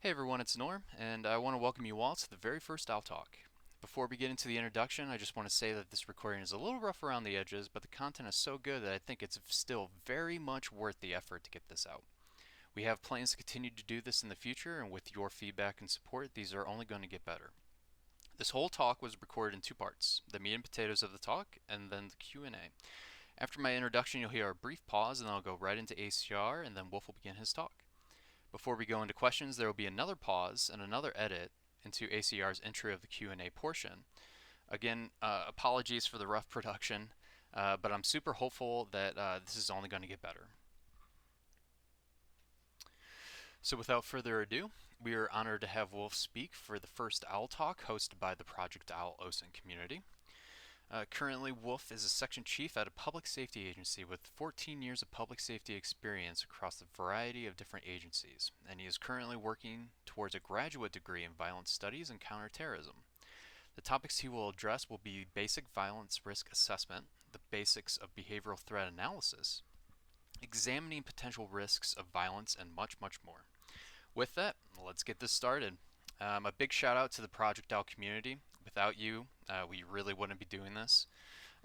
Hey everyone, it's Norm, and I want to welcome you all to the very first Owl Talk. Before we get into the introduction, I just want to say that this recording is a little rough around the edges, but the content is so good that I think it's still very much worth the effort to get this out. We have plans to continue to do this in the future, and with your feedback and support, these are only going to get better. This whole talk was recorded in two parts, the meat and potatoes of the talk, and then the Q&A. After my introduction, you'll hear a brief pause, and then I'll go right into ACR, and then Wolf will begin his talk. Before we go into questions, there will be another pause and another edit into ACR's entry of the Q&A portion. Again, apologies for the rough production, but I'm super hopeful that this is only going to get better. So without further ado, we are honored to have Wolf speak for the first Owl Talk hosted by the Project Owl OSINT community. Currently, Wolf is a section chief at a public safety agency with 14 years of public safety experience across a variety of different agencies, and he is currently working towards a graduate degree in violence studies and counterterrorism. The topics he will address will be basic violence risk assessment, the basics of behavioral threat analysis, examining potential risks of violence, and much, much more. With that, let's get this started. A big shout out to the Project Owl community. Without you, we really wouldn't be doing this.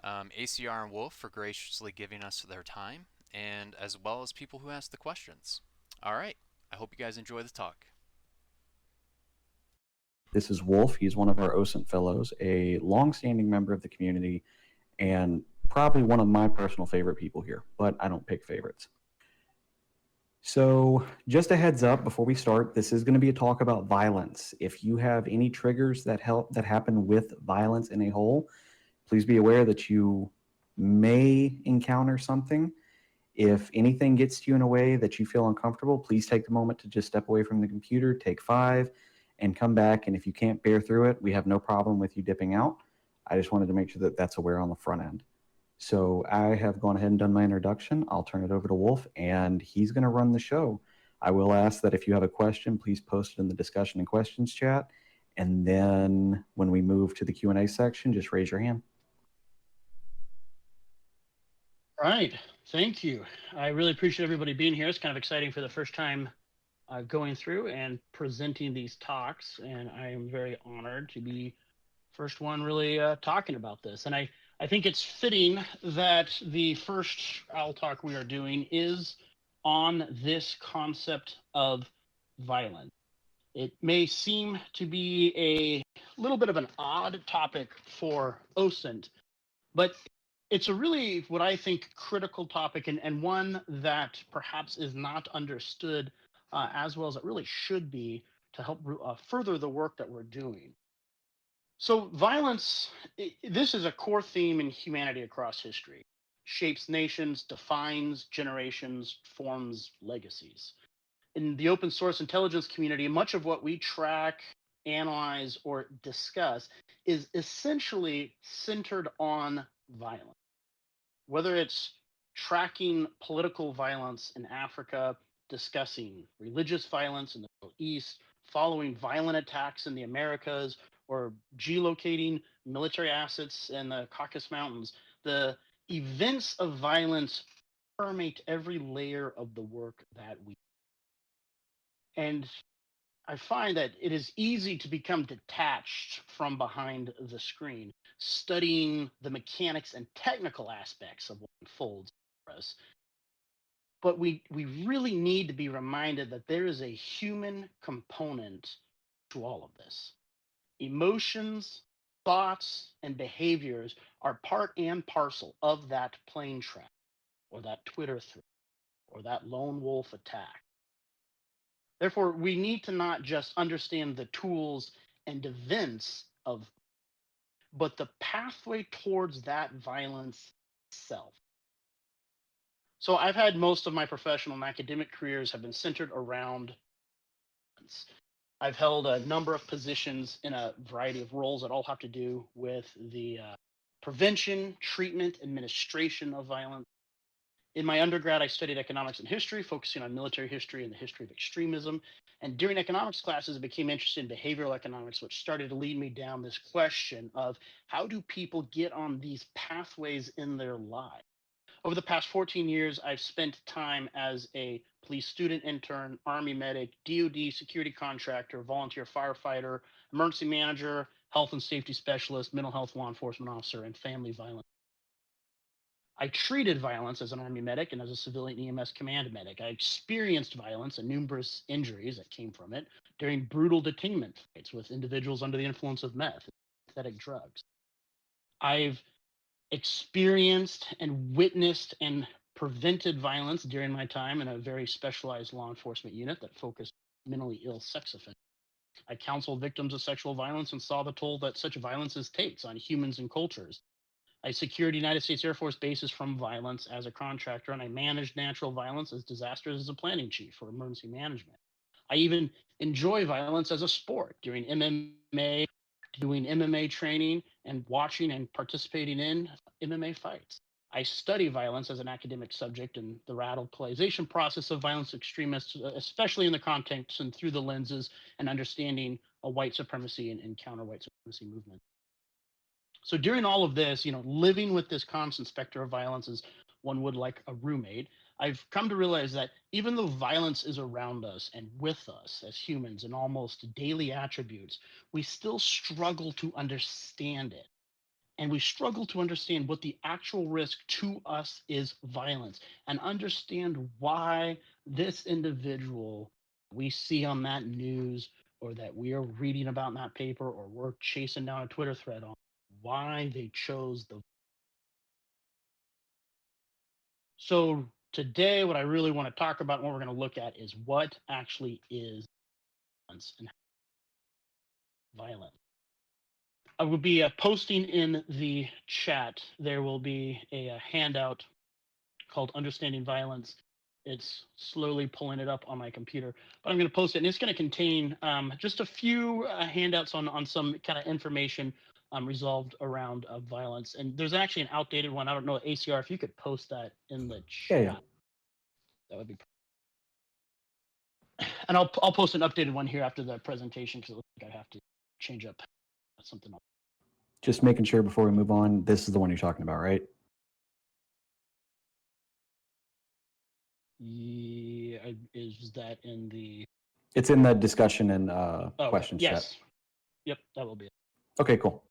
ACR and Wolf for graciously giving us their time, and as well as people who asked the questions. All right, I hope you guys enjoy the talk. This is Wolf. He's one of our OSINT fellows, a long-standing member of the community, and probably one of my personal favorite people here, but I don't pick favorites. So just a heads up before we start, this is going to be a talk about violence. If you have any triggers that happen with violence in a whole, please be aware that you may encounter something. If anything gets to you in a way that you feel uncomfortable, please take the moment to just step away from the computer, take 5, and come back. And if you can't bear through it, we have no problem with you dipping out. I just wanted to make sure that that's aware on the front end. So I have gone ahead and done my introduction. I'll turn it over to Wolf, and he's going to run the show. I will ask that if you have a question, please post it in the discussion and questions chat. And then when we move to the Q&A section, just raise your hand. All right. Thank you. I really appreciate everybody being here. It's kind of exciting for the first time going through and presenting these talks, and I am very honored to be first one really talking about this. And I think it's fitting that the first Owl Talk we are doing is on this concept of violence. It may seem to be a little bit of an odd topic for OSINT, but it's a really, what I think, critical topic, and one that perhaps is not understood as well as it really should be to help further the work that we're doing. So violence, this is a core theme in humanity across history. Shapes nations, defines generations, forms legacies. In the open source intelligence community, much of what we track, analyze, or discuss is essentially centered on violence. Whether it's tracking political violence in Africa, discussing religious violence in the Middle East, following violent attacks in the Americas, or geolocating military assets in the Caucasus Mountains, the events of violence permeate every layer of the work that we do. And I find that it is easy to become detached from behind the screen, studying the mechanics and technical aspects of what unfolds for us. But we really need to be reminded that there is a human component to all of this. Emotions, thoughts, and behaviors are part and parcel of that plane crash, or that Twitter thread, or that lone wolf attack. Therefore, we need to not just understand the tools and events of, but the pathway towards that violence itself. So I've had most of my professional and academic careers have been centered around violence. I've held a number of positions in a variety of roles that all have to do with the prevention, treatment, administration of violence. In my undergrad, I studied economics and history, focusing on military history and the history of extremism. And during economics classes, I became interested in behavioral economics, which started to lead me down this question of how do people get on these pathways in their lives? Over the past 14 years, I've spent time as a police student intern, Army medic, DoD security contractor, volunteer firefighter, emergency manager, health and safety specialist, mental health law enforcement officer, and family violence. I treated violence as an Army medic and as a civilian EMS command medic. I experienced violence and numerous injuries that came from it during brutal detainment fights with individuals under the influence of meth and synthetic drugs. I've experienced and witnessed and prevented violence during my time in a very specialized law enforcement unit that focused on mentally ill sex offenders. I counseled victims of sexual violence and saw the toll that such violences takes on humans and cultures. I secured United States Air Force bases from violence as a contractor, and I managed natural violence as disasters as a planning chief for emergency management. I even enjoy violence as a sport, doing MMA, doing MMA training, and watching and participating in MMA fights. I study violence as an academic subject and the radicalization process of violence extremists, especially in the context and through the lenses and understanding a white supremacy and counter white supremacy movement. So during all of this, living with this constant specter of violence as one would like a roommate, I've come to realize that even though violence is around us and with us as humans in almost daily attributes, we still struggle to understand it. And we struggle to understand what the actual risk to us is violence and understand why this individual we see on that news or that we are reading about in that paper or we're chasing down a Twitter thread on, why they chose the. So today, what I really want to talk about and what we're going to look at is what actually is violence and violence. I will be posting in the chat. There will be a handout called Understanding Violence. It's slowly pulling it up on my computer, but I'm going to post it, and it's going to contain just a few handouts on some kind of information resolved around violence. And there's actually an outdated one. I don't know, ACR, if you could post that in the chat, Yeah. that would be. And I'll post an updated one here after the presentation because it looks like I have to change up something else. Just making sure before we move on, this is the one you're talking about, right? Yeah, is that in the? It's in the discussion and questions yes. chat. Yep, that will be it. Okay, cool.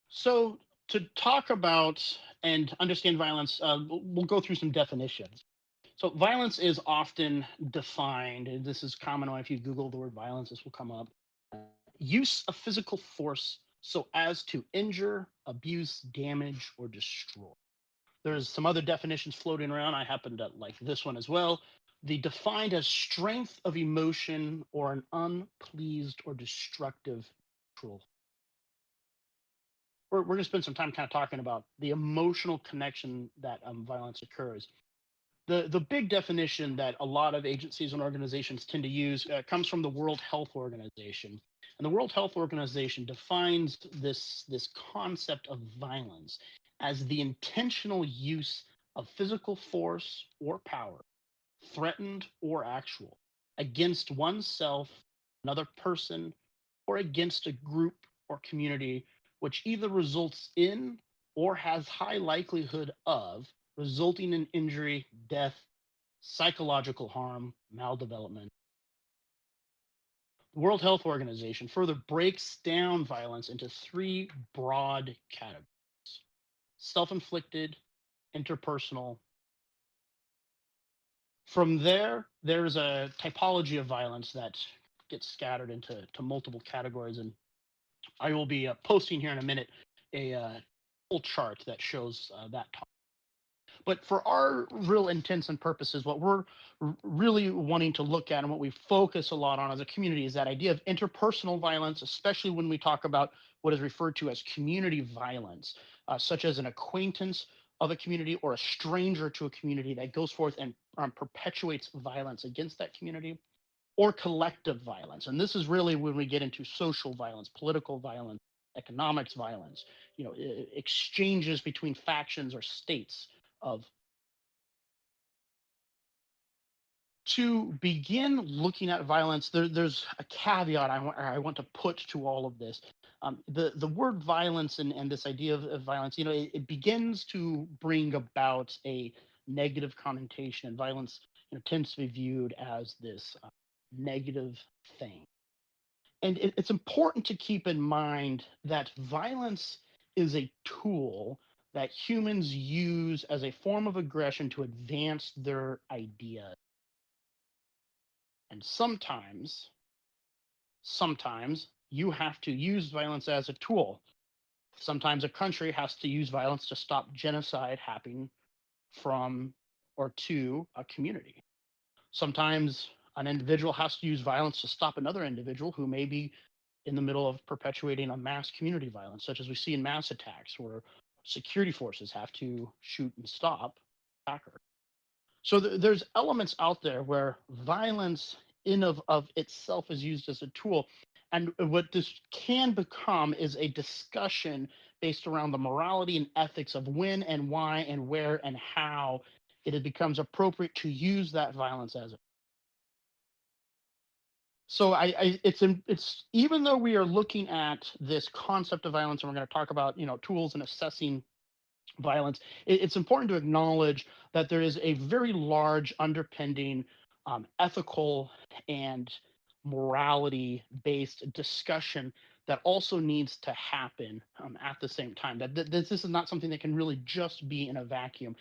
So to talk about and understand violence, we'll go through some definitions. So violence is often defined, and this is common if you Google the word violence, this will come up. Use of physical force so as to injure, abuse, damage, or destroy. There's some other definitions floating around. I happen to like this one as well. The defined as strength of emotion or an unpleased or destructive control. We're going to spend some time kind of talking about the emotional connection that violence occurs. The big definition that a lot of agencies and organizations tend to use comes from the World Health Organization. And the World Health Organization defines this concept of violence as the intentional use of physical force or power, threatened or actual, against oneself, another person, or against a group or community, which either results in or has high likelihood of resulting in injury, death, psychological harm, maldevelopment. The World Health Organization further breaks down violence into three broad categories: self-inflicted, interpersonal. From there, there's a typology of violence that gets scattered into multiple categories, and I will be posting here in a minute a full chart that shows that. But for our real intents and purposes, what we're really wanting to look at and what we focus a lot on as a community is that idea of interpersonal violence, especially when we talk about what is referred to as community violence, such as an acquaintance of a community or a stranger to a community that goes forth and perpetuates violence against that community, or collective violence. And this is really when we get into social violence, political violence, economics violence, exchanges between factions or states of. To begin looking at violence, there's a caveat I want to put to all of this. The word violence and this idea of violence, it begins to bring about a negative connotation, and violence, tends to be viewed as this negative thing. And it's important to keep in mind that violence is a tool that humans use as a form of aggression to advance their idea. And sometimes you have to use violence as a tool. Sometimes a country has to use violence to stop genocide happening from or to a community. Sometimes an individual has to use violence to stop another individual who may be in the middle of perpetuating a mass community violence, such as we see in mass attacks where security forces have to shoot and stop attacker. So there's elements out there where violence in of itself is used as a tool. And what this can become is a discussion based around the morality and ethics of when and why and where and how it becomes appropriate to use that violence as a. So it's even though we are looking at this concept of violence, and we're going to talk about tools in assessing violence, it's important to acknowledge that there is a very large underpinning ethical and morality based discussion that also needs to happen at the same time. This is not something that can really just be in a vacuum,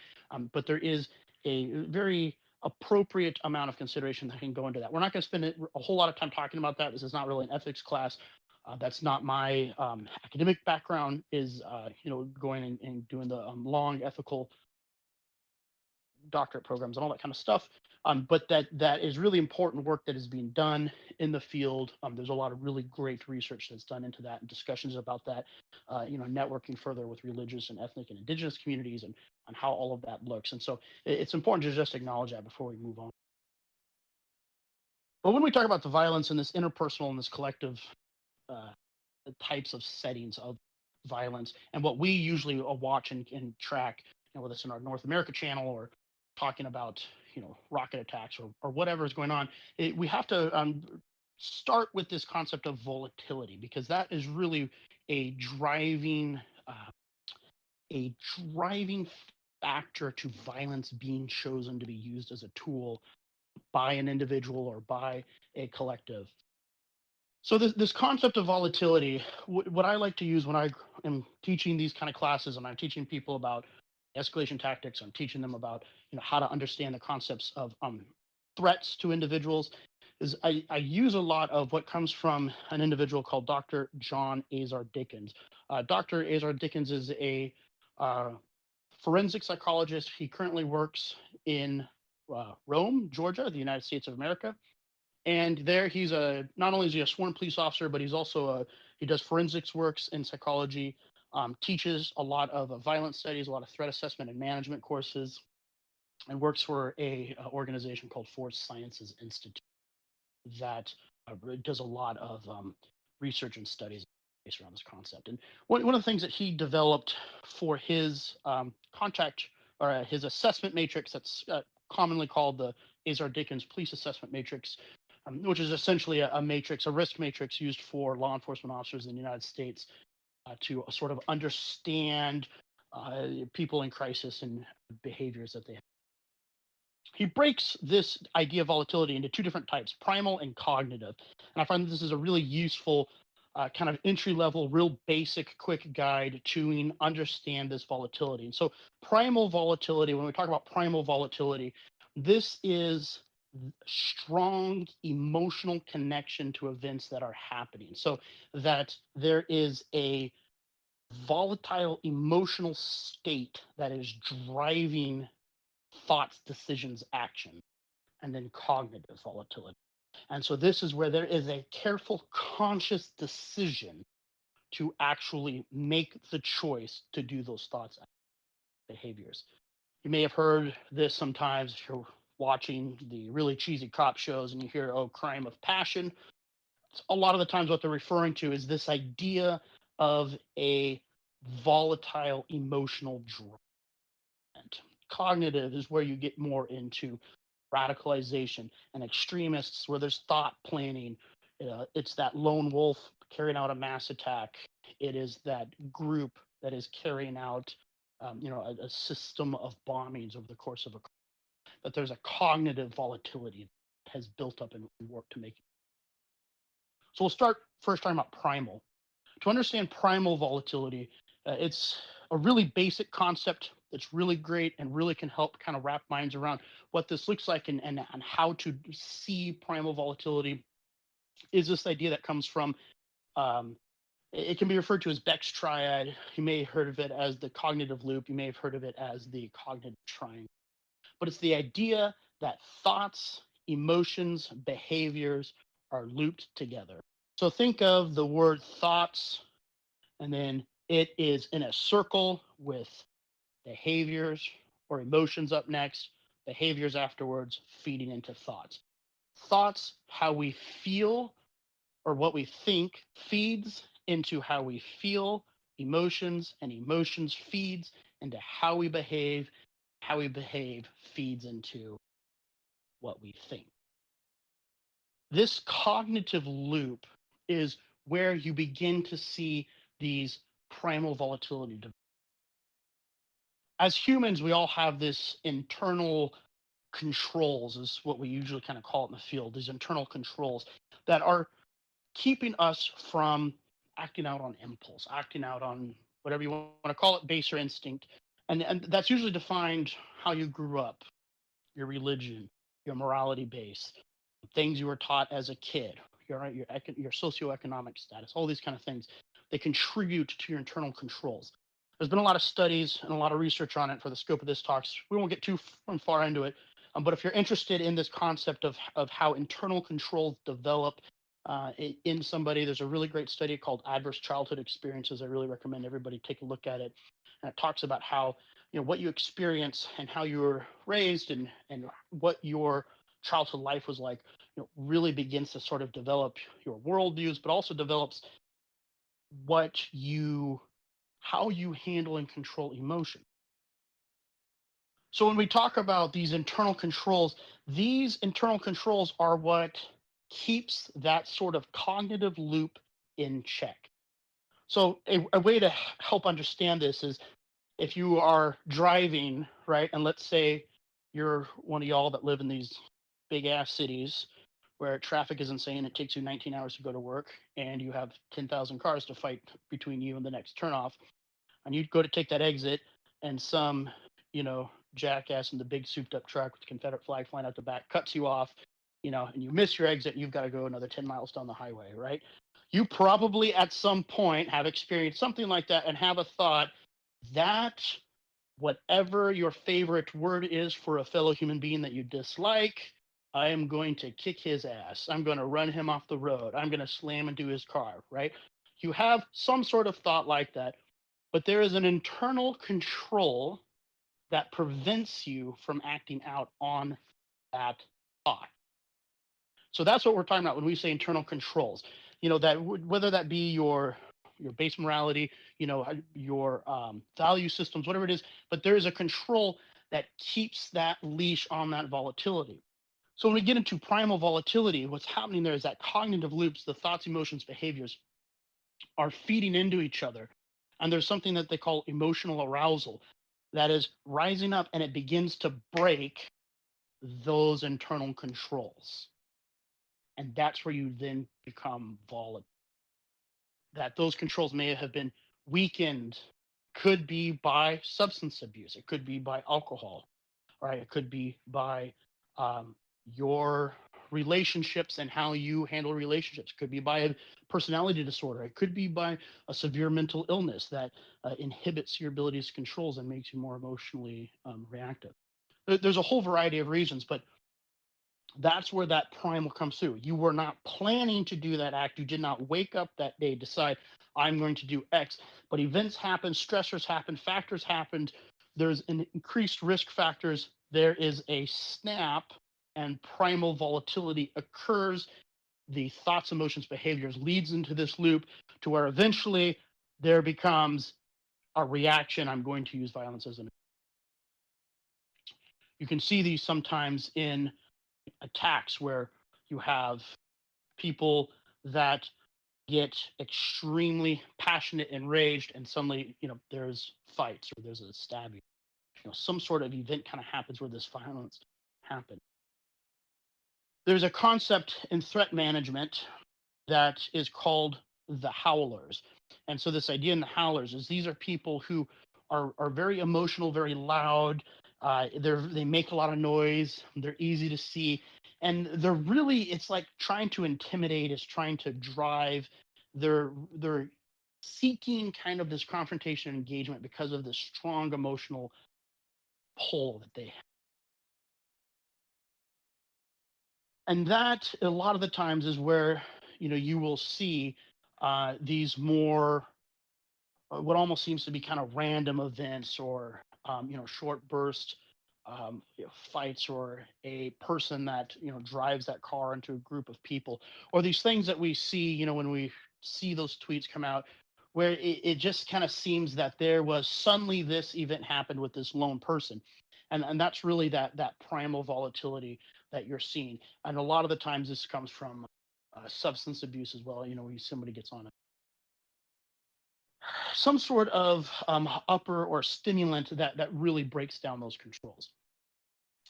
but there is a very appropriate amount of consideration that can go into that. We're not going to spend a whole lot of time talking about that. This is not really an ethics class. That's not my academic background. Is going and doing the long ethical doctorate programs and all that kind of stuff. But that is really important work that is being done in the field. There's a lot of really great research that's done into that and discussions about that. Networking further with religious and ethnic and indigenous communities and on how all of that looks. And so it's important to just acknowledge that before we move on. But when we talk about the violence and this interpersonal and this collective uh, types of settings of violence, and what we usually watch and track, whether it's in our North America channel or talking about rocket attacks or whatever is going on, we have to start with this concept of volatility, because that is really a driving uh, a driving factor to violence being chosen to be used as a tool by an individual or by a collective. So this concept of volatility, what I like to use when I am teaching these kind of classes, and I'm teaching people about escalation tactics, I'm teaching them about how to understand the concepts of threats to individuals, is I use a lot of what comes from an individual called Dr. John Azar Dickens. Dr. Azar Dickens is a forensic psychologist. He currently works in Rome, Georgia, the United States of America. And there he's not only is he a sworn police officer, but he does forensics works in psychology, teaches a lot of violence studies, a lot of threat assessment and management courses, and works for a organization called Force Sciences Institute that does a lot of research and studies based around this concept. And one of the things that he developed for his contact or his assessment matrix, that's commonly called the Azar Dickens Police Assessment Matrix, which is essentially a matrix, a risk matrix used for law enforcement officers in the United States to sort of understand people in crisis and behaviors that they have. He breaks this idea of volatility into two different types, primal and cognitive. And I find this is a really useful kind of entry level, real basic, quick guide to understand this volatility. And so, primal volatility, when we talk about primal volatility, this is strong emotional connection to events that are happening. So that there is a volatile emotional state that is driving thoughts, decisions, action, and then cognitive volatility. And so this is where there is a careful, conscious decision to actually make the choice to do those thoughts and behaviors. You may have heard this sometimes if you're watching the really cheesy cop shows and you hear, oh, crime of passion. A lot of the times what they're referring to is this idea of a volatile emotional drive. Cognitive is where you get more into radicalization, and extremists where there's thought planning. It's that lone wolf carrying out a mass attack. It is that group that is carrying out, a system of bombings over the course of a. But there's a cognitive volatility that has built up and worked to make it. So we'll start first talking about primal. To understand primal volatility, it's a really basic concept that's really great and really can help kind of wrap minds around what this looks like and how to see primal volatility. Is this idea that comes from, it can be referred to as Beck's triad. You may have heard of it as the cognitive loop. You may have heard of it as the cognitive triangle. But it's the idea that thoughts, emotions, behaviors are looped together. So think of the word thoughts, and then it is in a circle with behaviors or emotions up next, behaviors afterwards, feeding into thoughts. Thoughts, how we feel or what we think, feeds into how we feel, emotions, and emotions feeds into how we behave. How we behave feeds into what we think. This cognitive loop is where you begin to see these primal volatility. As humans, we all have this internal controls, is what we usually kind of call it in the field, these internal controls that are keeping us from acting out on impulse, acting out on whatever you want to call it, base or instinct. And that's usually defined how you grew up, your religion, your morality base, things you were taught as a kid, your socioeconomic status, all these kind of things. They contribute to your internal controls. There's been a lot of studies and a lot of research on it for the scope of this talk. So we won't get too far into it. But if you're interested in this concept of how internal controls develop in somebody, there's a really great study called Adverse Childhood Experiences. I really recommend everybody take a look at it. And it talks about how, what you experience and how you were raised and what your childhood life was like, really begins to sort of develop your worldviews, but also develops how you handle and control emotion. So when we talk about these internal controls are what keeps that sort of cognitive loop in check. So a way to help understand this is if you are driving, right, and let's say you're one of y'all that live in these big ass cities where traffic is insane, it takes you 19 hours to go to work, and you have 10,000 cars to fight between you and the next turnoff, and you go to take that exit, and some, jackass in the big souped up truck with the Confederate flag flying out the back cuts you off, and you miss your exit, you've got to go another 10 miles down the highway, right? You probably at some point have experienced something like that and have a thought that whatever your favorite word is for a fellow human being that you dislike, I am going to kick his ass. I'm going to run him off the road. I'm going to slam into his car, right? You have some sort of thought like that, but there is an internal control that prevents you from acting out on that thought. So that's what we're talking about when we say internal controls. That whether that be your base morality, your value systems, whatever it is, but there is a control that keeps that leash on that volatility. So when we get into primal volatility, what's happening there is that cognitive loops, the thoughts, emotions, behaviors are feeding into each other. And there's something that they call emotional arousal that is rising up, and it begins to break those internal controls. And that's where you then become volatile. That those controls may have been weakened, could be by substance abuse, it could be by alcohol, right? It could be by your relationships and how you handle relationships. It could be by a personality disorder. It could be by a severe mental illness that inhibits your abilities to control and makes you more emotionally reactive. There's a whole variety of reasons, but that's where that primal comes through. You were not planning to do that act. You did not wake up that day, decide, I'm going to do X. But events happen, stressors happen, factors happened. There's an increased risk factors. There is a snap, and primal volatility occurs. The thoughts, emotions, behaviors leads into this loop to where eventually there becomes a reaction. I'm going to use violence as an. You can see these sometimes in attacks where you have people that get extremely passionate, enraged, and suddenly, there's fights or there's a stabbing. Some sort of event kind of happens where this violence happens. There's a concept in threat management that is called the Howlers. And so this idea in the Howlers is these are people who are very emotional, very loud. They make a lot of noise. They're easy to see, and it's like trying to intimidate, is trying to drive. They're seeking kind of this confrontation engagement because of this strong emotional pull that they have. And that a lot of the times is where you will see these more what almost seems to be kind of random events, or short burst fights, or a person that drives that car into a group of people, or these things that we see when we see those tweets come out, where it just kind of seems that there was suddenly this event happened with this lone person, and that's really that primal volatility that you're seeing. And a lot of the times this comes from substance abuse as well. When somebody gets on some sort of upper or stimulant that really breaks down those controls.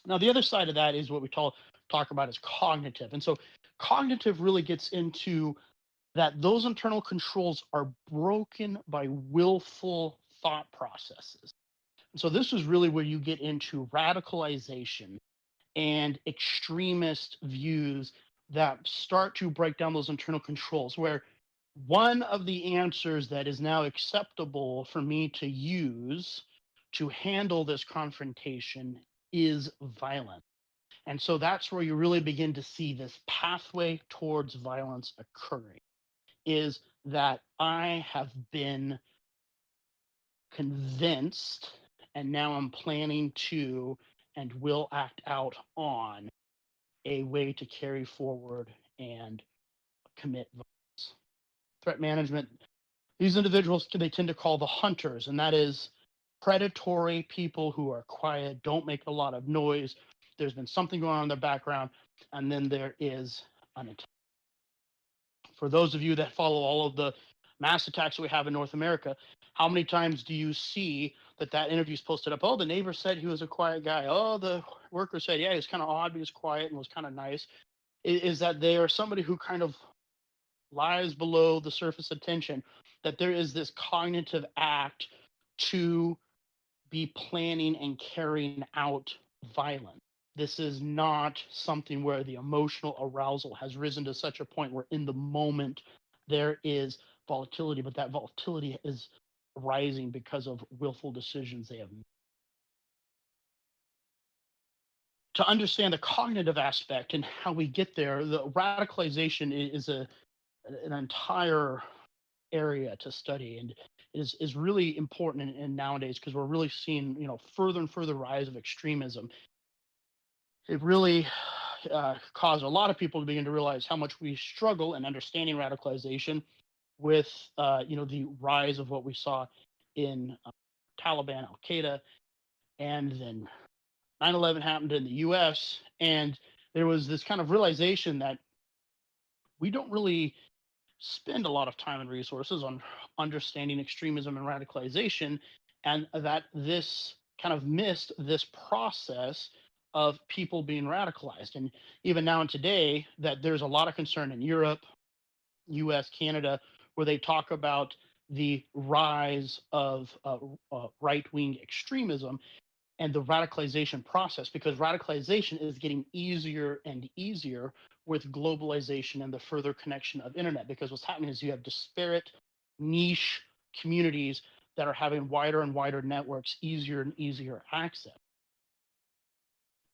Now, the other side of that is what we talk about as cognitive. And so cognitive really gets into that those internal controls are broken by willful thought processes. And so this is really where you get into radicalization and extremist views that start to break down those internal controls, where one of the answers that is now acceptable for me to use to handle this confrontation is violence. And so that's where you really begin to see this pathway towards violence occurring, is that I have been convinced, and now I'm planning to and will act out on a way to carry forward and commit violence. Threat management, these individuals they tend to call the hunters, and that is predatory people who are quiet, don't make a lot of noise. There's been something going on in their background, and then there is an attack. For those of you that follow all of the mass attacks that we have in North America, how many times do you see that interview's posted up? Oh, the neighbor said he was a quiet guy. Oh, the worker said, yeah, he was kind of odd, but he was quiet and was kind of nice. Is that they are somebody who kind of lies below the surface of tension, that there is this cognitive act to be planning and carrying out violence. This is not something where the emotional arousal has risen to such a point where in the moment there is volatility, but that volatility is rising because of willful decisions they have made. To understand the cognitive aspect and how we get there, the radicalization is an entire area to study, and is really important in nowadays, because we're really seeing further and further rise of extremism. It really caused a lot of people to begin to realize how much we struggle in understanding radicalization with the rise of what we saw in Taliban, Al Qaeda, and then 9/11 happened in the US, and there was this kind of realization that we don't really spend a lot of time and resources on understanding extremism and radicalization, and that this kind of missed this process of people being radicalized. And even now and today, that there's a lot of concern in Europe, US, Canada, where they talk about the rise of right-wing extremism and the radicalization process, because radicalization is getting easier and easier with globalization and the further connection of internet. Because what's happening is you have disparate niche communities that are having wider and wider networks, easier and easier access.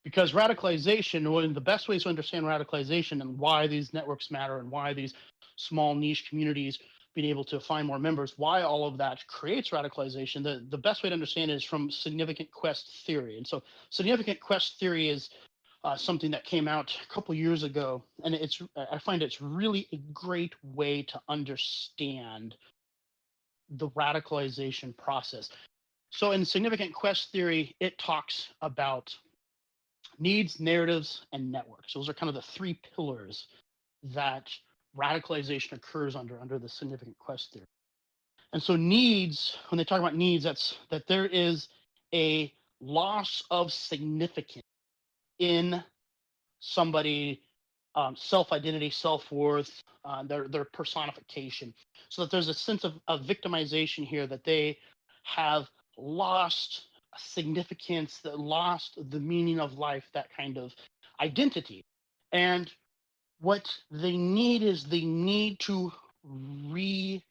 Because radicalization, one of the best ways to understand radicalization and why these networks matter and why these small niche communities being able to find more members, why all of that creates radicalization, the best way to understand it is from significant quest theory. And so significant quest theory is something that came out a couple years ago, and I find it's really a great way to understand the radicalization process. So in significant quest theory, it talks about needs, narratives, and networks. Those are kind of the three pillars that radicalization occurs under the significant quest theory. And so needs, when they talk about needs, that's that there is a loss of significance in somebody self-identity, self-worth, their personification, so that there's a sense of victimization here, that they have lost significance, that lost the meaning of life, that kind of identity. And what they need is they need to regain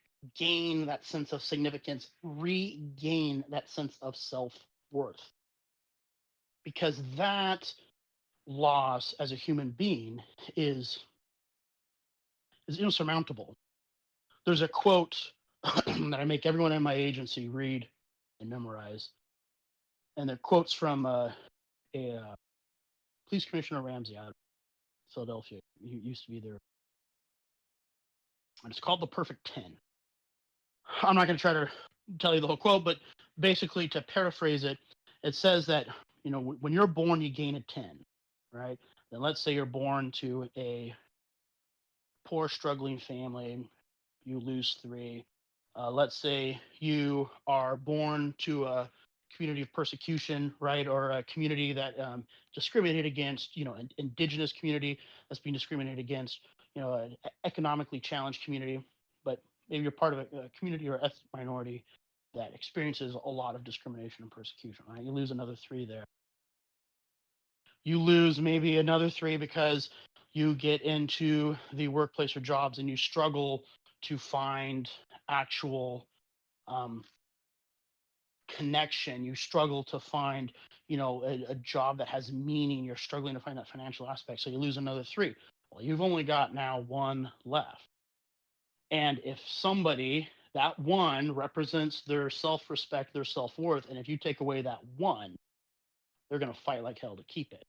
that sense of significance, regain that sense of self-worth, because that loss as a human being is insurmountable. There's a quote that I make everyone in my agency read and memorize, and they're quotes from Police Commissioner Ramsey out of Philadelphia. He used to be there, and it's called "The Perfect 10." I'm not going to try to tell you the whole quote, but basically, to paraphrase it, it says that, when you're born, you gain a 10, right? Then let's say you're born to a poor, struggling family, you lose 3. Let's say you are born to a community of persecution, right, or a community that discriminated against, an indigenous community that's being discriminated against, an economically challenged community, but maybe you're part of a community or ethnic minority that experiences a lot of discrimination and persecution, right? You lose another 3 there. You lose maybe another 3 because you get into the workplace or jobs and you struggle to find actual connection. You struggle to find, a job that has meaning. You're struggling to find that financial aspect. So you lose another 3. Well, you've only got now 1 left. And if somebody, that 1 represents their self-respect, their self-worth, and if you take away that 1, they're going to fight like hell to keep it.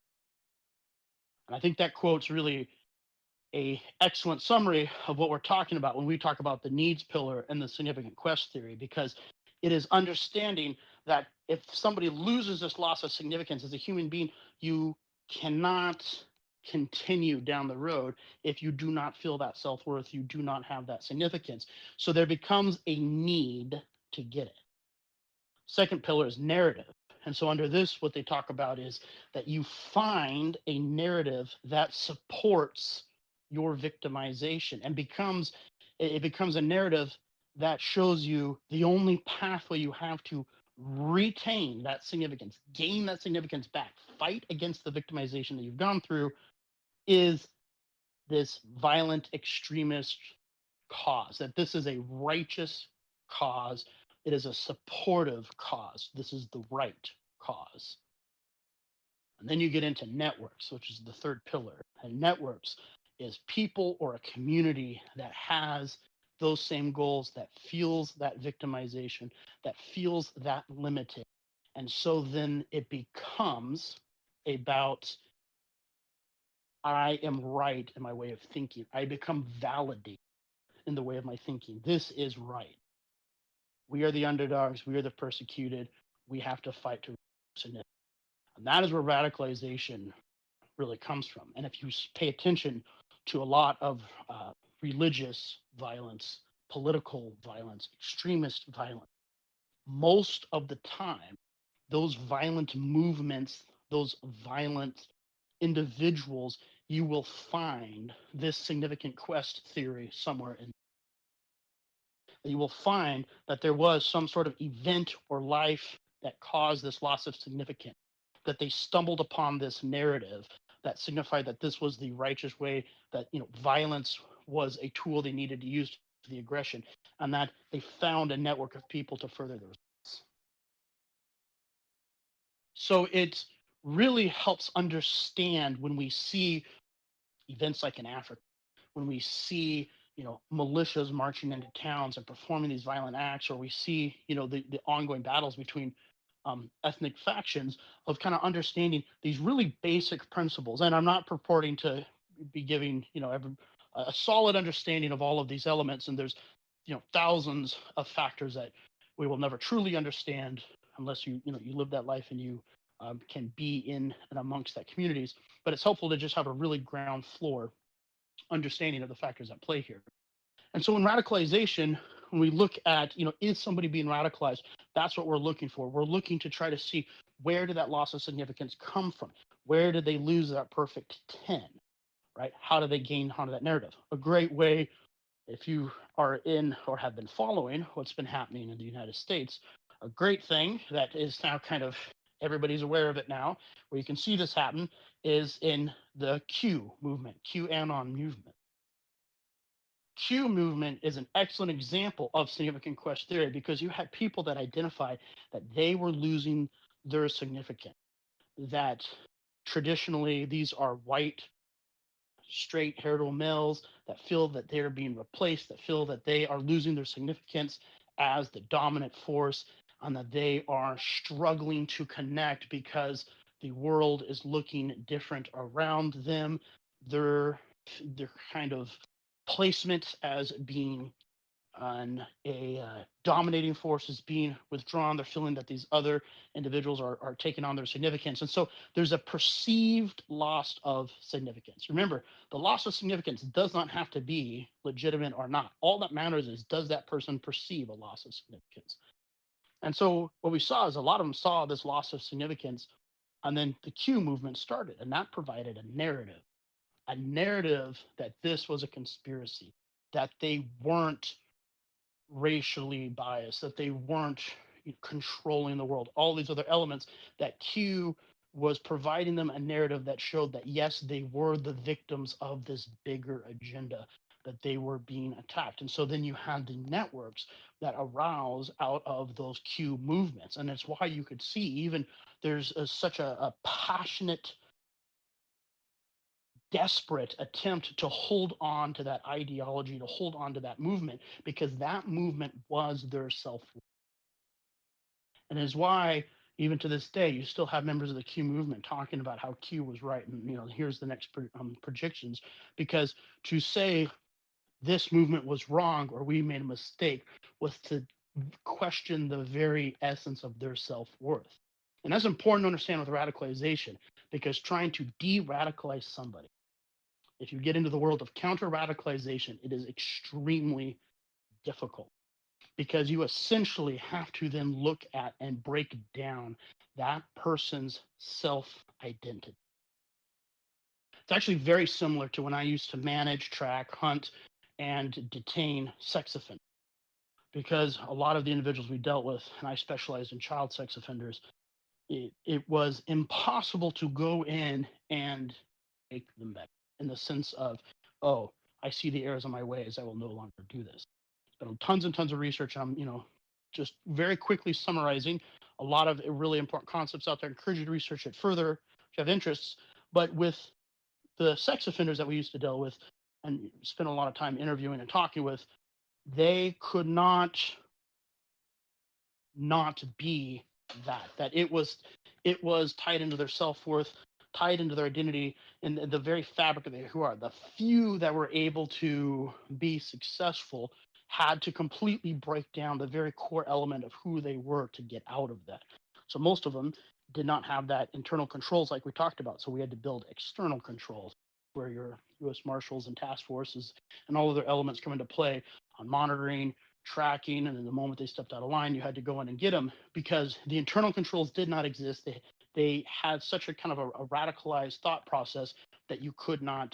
And I think that quote's really a excellent summary of what we're talking about when we talk about the needs pillar and the significant quest theory, because it is understanding that if somebody loses this loss of significance as a human being, you cannot continue down the road if you do not feel that self-worth, you do not have that significance. So there becomes a need to get it. Second pillar is narrative. And so under this, what they talk about is that you find a narrative that supports your victimization and becomes a narrative that shows you the only pathway you have to retain that significance, gain that significance back, fight against the victimization that you've gone through, is this violent extremist cause, that this is a righteous cause. It is a supportive cause. This is the right cause. And then you get into networks, which is the third pillar. And networks is people or a community that has those same goals, that feels that victimization, that feels that limited. And so then it becomes about, I am right in my way of thinking. I become validated in the way of my thinking. This is right. We are the underdogs. We are the persecuted. We have to fight to submit. And that is where radicalization really comes from. And if you pay attention to a lot of religious violence, political violence, extremist violence, most of the time, those violent movements, those violent individuals, you will find this significant quest theory somewhere in. You will find that there was some sort of event or life that caused this loss of significance, that they stumbled upon this narrative that signified that this was the righteous way, that violence was a tool they needed to use to the aggression, and that they found a network of people to further their results. So it really helps understand when we see events like in Africa, when we see militias marching into towns and performing these violent acts, or we see the ongoing battles between ethnic factions, of kind of understanding these really basic principles. And I'm not purporting to be giving a solid understanding of all of these elements, and there's thousands of factors that we will never truly understand unless you live that life and you can be in and amongst that communities. But it's helpful to just have a really ground floor understanding of the factors at play here. And so in radicalization, when we look at, is somebody being radicalized? That's what we're looking for. We're looking to try to see, where did that loss of significance come from? Where did they lose that perfect 10, right? How do they gain onto that narrative? A great way, if you are in or have been following what's been happening in the United States, a great thing that is now kind of, everybody's aware of it now, where you can see this happen, is in the Q movement, QAnon movement. Q movement is an excellent example of significant quest theory, because you had people that identified that they were losing their significance, that traditionally these are white, straight, heritable males that feel that they're being replaced, that feel that they are losing their significance as the dominant force, and that they are struggling to connect because the world is looking different around them. Their kind of placement as being on a dominating force is being withdrawn. They're feeling that these other individuals are taking on their significance. And so there's a perceived loss of significance. Remember, the loss of significance does not have to be legitimate or not. All that matters is, does that person perceive a loss of significance? And so what we saw is, a lot of them saw this loss of significance, and then the Q movement started, and that provided a narrative that this was a conspiracy, that they weren't racially biased, that they weren't controlling the world, all these other elements, that Q was providing them a narrative that showed that, yes, they were the victims of this bigger agenda, that they were being attacked. And so then you had the networks that arouse out of those Q movements. And that's why you could see, even there's such a passionate, desperate attempt to hold on to that ideology, to hold on to that movement, because that movement was their self. And is why, even to this day, you still have members of the Q movement talking about how Q was right, and here's the next projections, because to say this movement was wrong or we made a mistake was to question the very essence of their self-worth. And that's important to understand with radicalization, because trying to de-radicalize somebody, if you get into the world of counter-radicalization, it is extremely difficult, because you essentially have to then look at and break down that person's self-identity. It's actually very similar to when I used to manage, track, hunt, and detain sex offenders, because a lot of the individuals we dealt with, and I specialized in child sex offenders, it was impossible to go in and make them better, in the sense of, oh, I see the errors of my ways, I will no longer do this. There's been tons and tons of research. I'm, just very quickly summarizing a lot of really important concepts out there. I encourage you to research it further if you have interests. But with the sex offenders that we used to deal with and spend a lot of time interviewing and talking with, they could not be that it was tied into their self-worth, tied into their identity, and the very fabric of who are. The few that were able to be successful had to completely break down the very core element of who they were to get out of that. So most of them did not have that internal controls like we talked about. So we had to build external controls, where your U.S. Marshals and task forces and all other elements come into play on monitoring, tracking, and then the moment they stepped out of line, you had to go in and get them, because the internal controls did not exist. They had such a kind of a radicalized thought process that you could not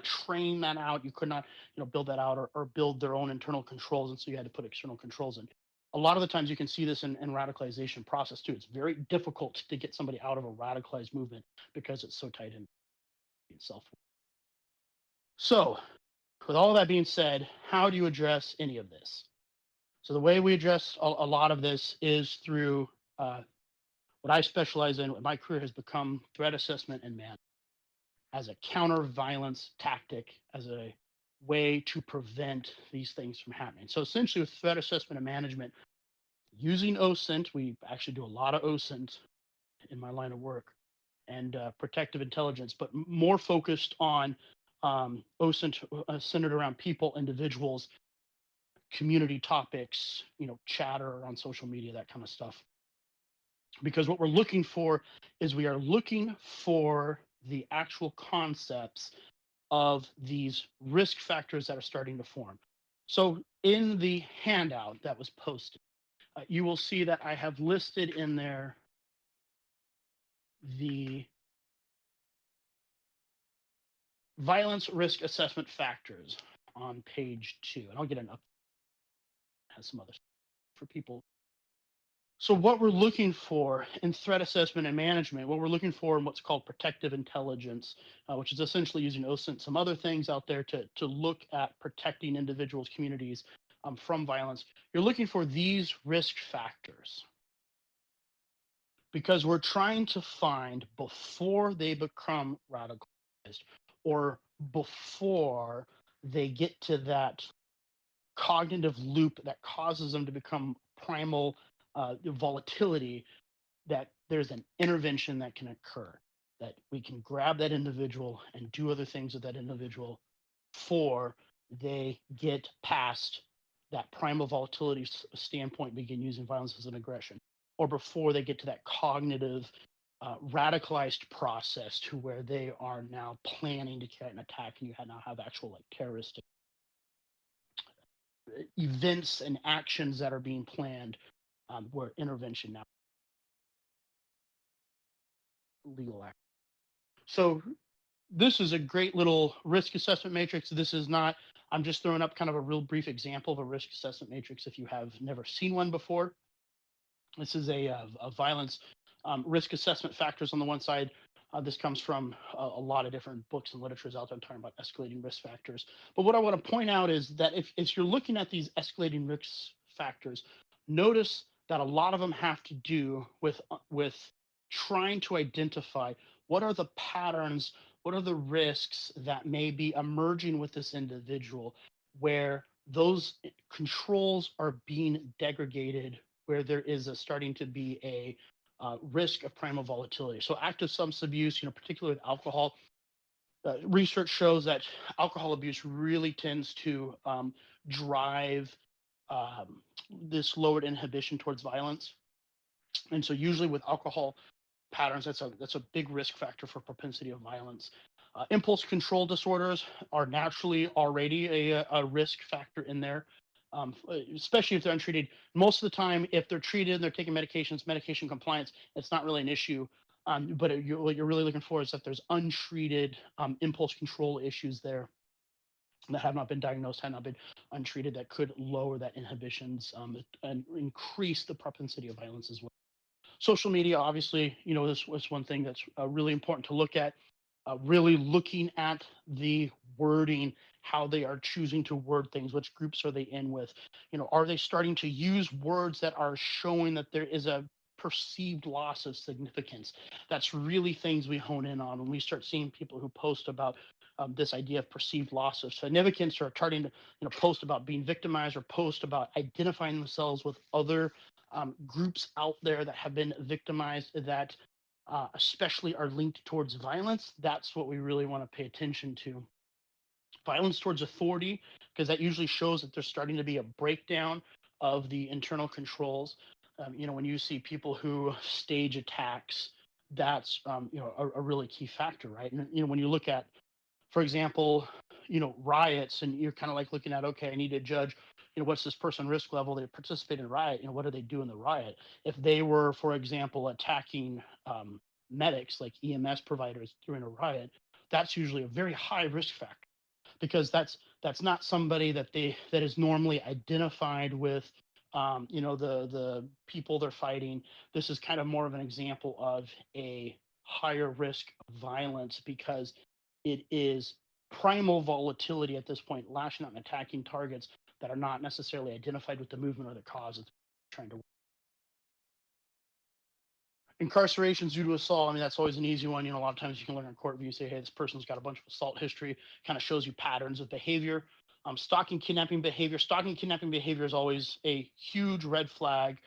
train that out. You could not build that out, or build their own internal controls, and so you had to put external controls in. A lot of the times you can see this in radicalization process too. It's very difficult to get somebody out of a radicalized movement, because it's so tight in itself. So with all that being said, how do you address any of this? So the way we address a lot of this is through what I specialize in, what my career has become, threat assessment and management, as a counter-violence tactic, as a way to prevent these things from happening. So essentially with threat assessment and management, using OSINT, we actually do a lot of OSINT in my line of work, and protective intelligence, but more focused on OSINT centered around people, individuals, community topics, chatter on social media, that kind of stuff. because what we're looking for is we are looking for the actual concepts of these risk factors that are starting to form. So in the handout that was posted, you will see that I have listed in there the violence risk assessment factors on page 2. And I'll get an up. Has some other for people. So what we're looking for in threat assessment and management, what we're looking for in what's called protective intelligence, which is essentially using OSINT, some other things out there to look at protecting individuals, communities from violence. You're looking for these risk factors because we're trying to find before they become radicalized or before they get to that cognitive loop that causes them to become primal volatility, that there's an intervention that can occur, that we can grab that individual and do other things with that individual before they get past that primal volatility standpoint, begin using violence as an aggression, or before they get to that cognitive radicalized process to where they are now planning to carry an attack and you now have actual like terroristic events and actions that are being planned, where intervention now legal act. So this is a great little risk assessment matrix. This is not, I'm just throwing up kind of a real brief example of a risk assessment matrix if you have never seen one before. This is a violence risk assessment factors on the one side. This comes from a lot of different books and literatures out there talking about escalating risk factors. But what I want to point out is that if you're looking at these escalating risk factors, notice that a lot of them have to do with trying to identify what are the patterns, what are the risks that may be emerging with this individual, where those controls are being degraded, where there is starting to be a risk of primal volatility. So active substance abuse, particularly with alcohol, research shows that alcohol abuse really tends to drive this lowered inhibition towards violence. And so usually with alcohol patterns, that's a big risk factor for propensity of violence. Impulse control disorders are naturally already a risk factor in there, especially if they're untreated. Most of the time, if they're treated and they're taking medications, medication compliance, it's not really an issue. But what you're really looking for is that there's untreated impulse control issues there that have not been diagnosed, have not been untreated, that could lower that inhibitions and increase the propensity of violence as well. Social media, obviously, this was one thing that's really important to look at. Really looking at the wording, how they are choosing to word things, which groups are they in with, are they starting to use words that are showing that there is a perceived loss of significance? That's really things we hone in on when we start seeing people who post about this idea of perceived loss of significance, or starting to post about being victimized, or post about identifying themselves with other groups out there that have been victimized, that especially are linked towards violence. That's what we really want to pay attention to. Violence towards authority, because that usually shows that there's starting to be a breakdown of the internal controls. When you see people who stage attacks, that's a really key factor, right? And when you look at, for example, riots, and you're kind of like looking at, okay, I need to judge, what's this person risk level? They participate in a riot. What do they do in the riot? If they were, for example, attacking medics, like EMS providers during a riot, that's usually a very high risk factor, because that's not somebody that is normally identified with the people they're fighting. This is kind of more of an example of a higher risk of violence, because it is primal volatility at this point, lashing out and attacking targets that are not necessarily identified with the movement or the cause it's trying to. Incarcerations due to assault, I mean, that's always an easy one. A lot of times you can learn in court view, say, hey, this person's got a bunch of assault history, kind of shows you patterns of behavior. Stalking, kidnapping behavior. Stalking, kidnapping behavior is always a huge red flag.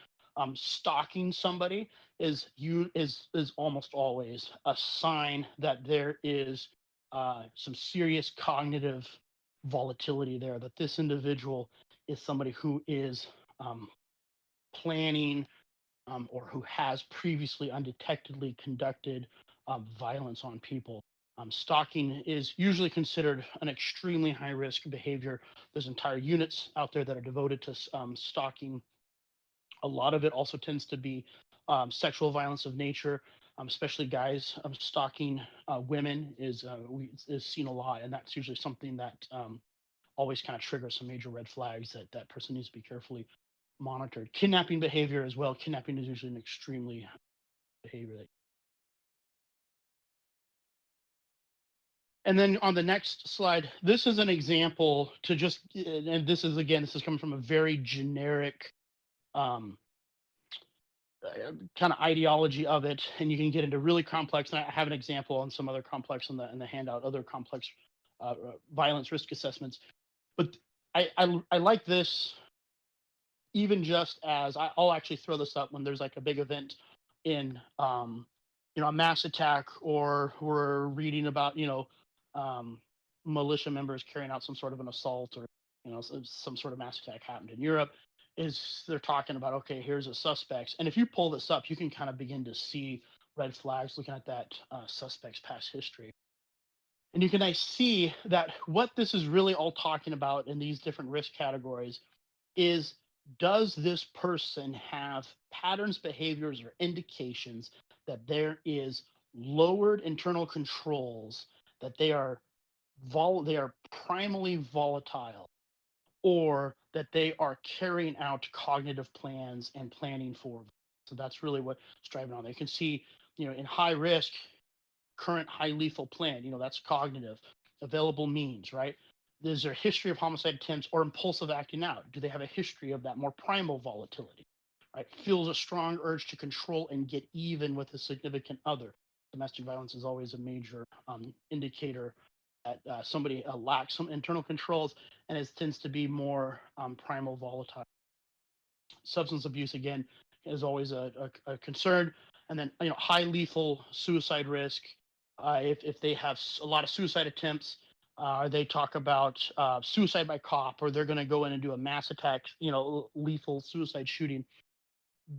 Stalking somebody is almost always a sign that there is some serious cognitive volatility there, that this individual is somebody who is planning or who has previously undetectedly conducted violence on people. Stalking is usually considered an extremely high risk behavior. There's entire units out there that are devoted to stalking. A lot of it also tends to be sexual violence of nature, especially guys stalking women is seen a lot, and that's usually something that always kind of triggers some major red flags that that person needs to be carefully monitored. Kidnapping behavior as well. Kidnapping is usually an extremely behavior that. And then on the next slide, this is an example to just, and this is again, this is coming from a very generic um, kind of ideology of it, and you can get into really complex. And I have an example on some other complex in the handout, other complex violence risk assessments. But I like this even just as I'll actually throw this up when there's like a big event in a mass attack, or we're reading about um, militia members carrying out some sort of an assault, or some sort of mass attack happened in Europe. Is they're talking about, okay, here's a suspects, and if you pull this up, you can kind of begin to see red flags looking at that suspect's past history. And you can see that what this is really all talking about in these different risk categories is, does this person have patterns, behaviors, or indications that there is lowered internal controls, that they are primally volatile, or that they are carrying out cognitive plans and planning for. So that's really what's driving on. They can see, in high risk, current high lethal plan, that's cognitive, available means, right? Is there a history of homicide attempts or impulsive acting out? Do they have a history of that more primal volatility, right? Feels a strong urge to control and get even with a significant other. Domestic violence is always a major indicator that somebody lacks some internal controls, and it tends to be more primal volatile. Substance abuse, again, is always a concern. And then, high lethal suicide risk. If they have a lot of suicide attempts, they talk about suicide by cop, or they're going to go in and do a mass attack, lethal suicide shooting.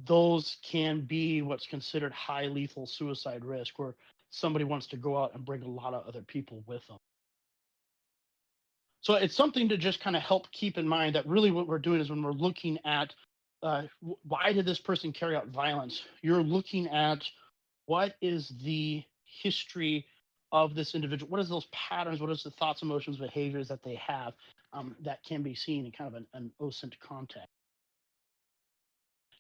Those can be what's considered high lethal suicide risk, where somebody wants to go out and bring a lot of other people with them. So it's something to just kind of help keep in mind, that really what we're doing is, when we're looking at why did this person carry out violence, you're looking at what is the history of this individual, what is those patterns, what is the thoughts, emotions, behaviors that they have that can be seen in kind of an OSINT context.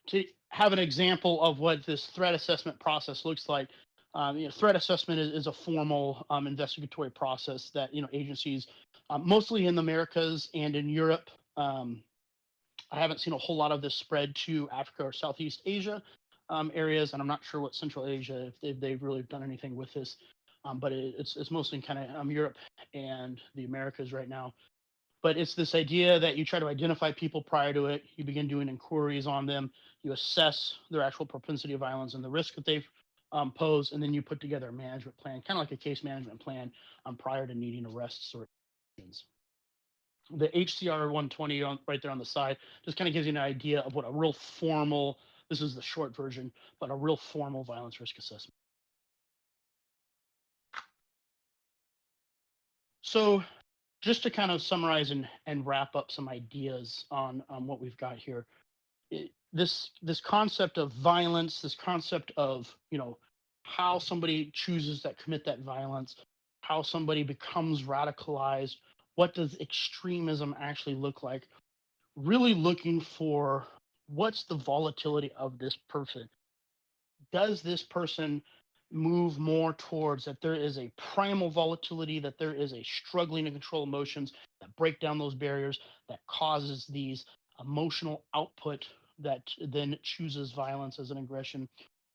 To have an example of what this threat assessment process looks like, threat assessment is a formal investigatory process that agencies, mostly in the Americas and in Europe. I haven't seen a whole lot of this spread to Africa or Southeast Asia areas, and I'm not sure what Central Asia, if they've really done anything with this, but it's mostly kind of Europe and the Americas right now. But it's this idea that you try to identify people prior to it, you begin doing inquiries on them, you assess their actual propensity of violence and the risk that they've posed, and then you put together a management plan, kind of like a case management plan prior to needing arrests or actions. The HCR 120 right there on the side just kind of gives you an idea of what a real formal, this is the short version, but a real formal violence risk assessment. So just to kind of summarize and wrap up some ideas on what we've got here, this concept of violence, this concept of how somebody chooses to commit that violence, how somebody becomes radicalized, what does extremism actually look like? Really looking for, what's the volatility of this person? Does this person move more towards that there is a primal volatility, that there is a struggling to control emotions that break down those barriers, that causes these emotional output that then chooses violence as an aggression?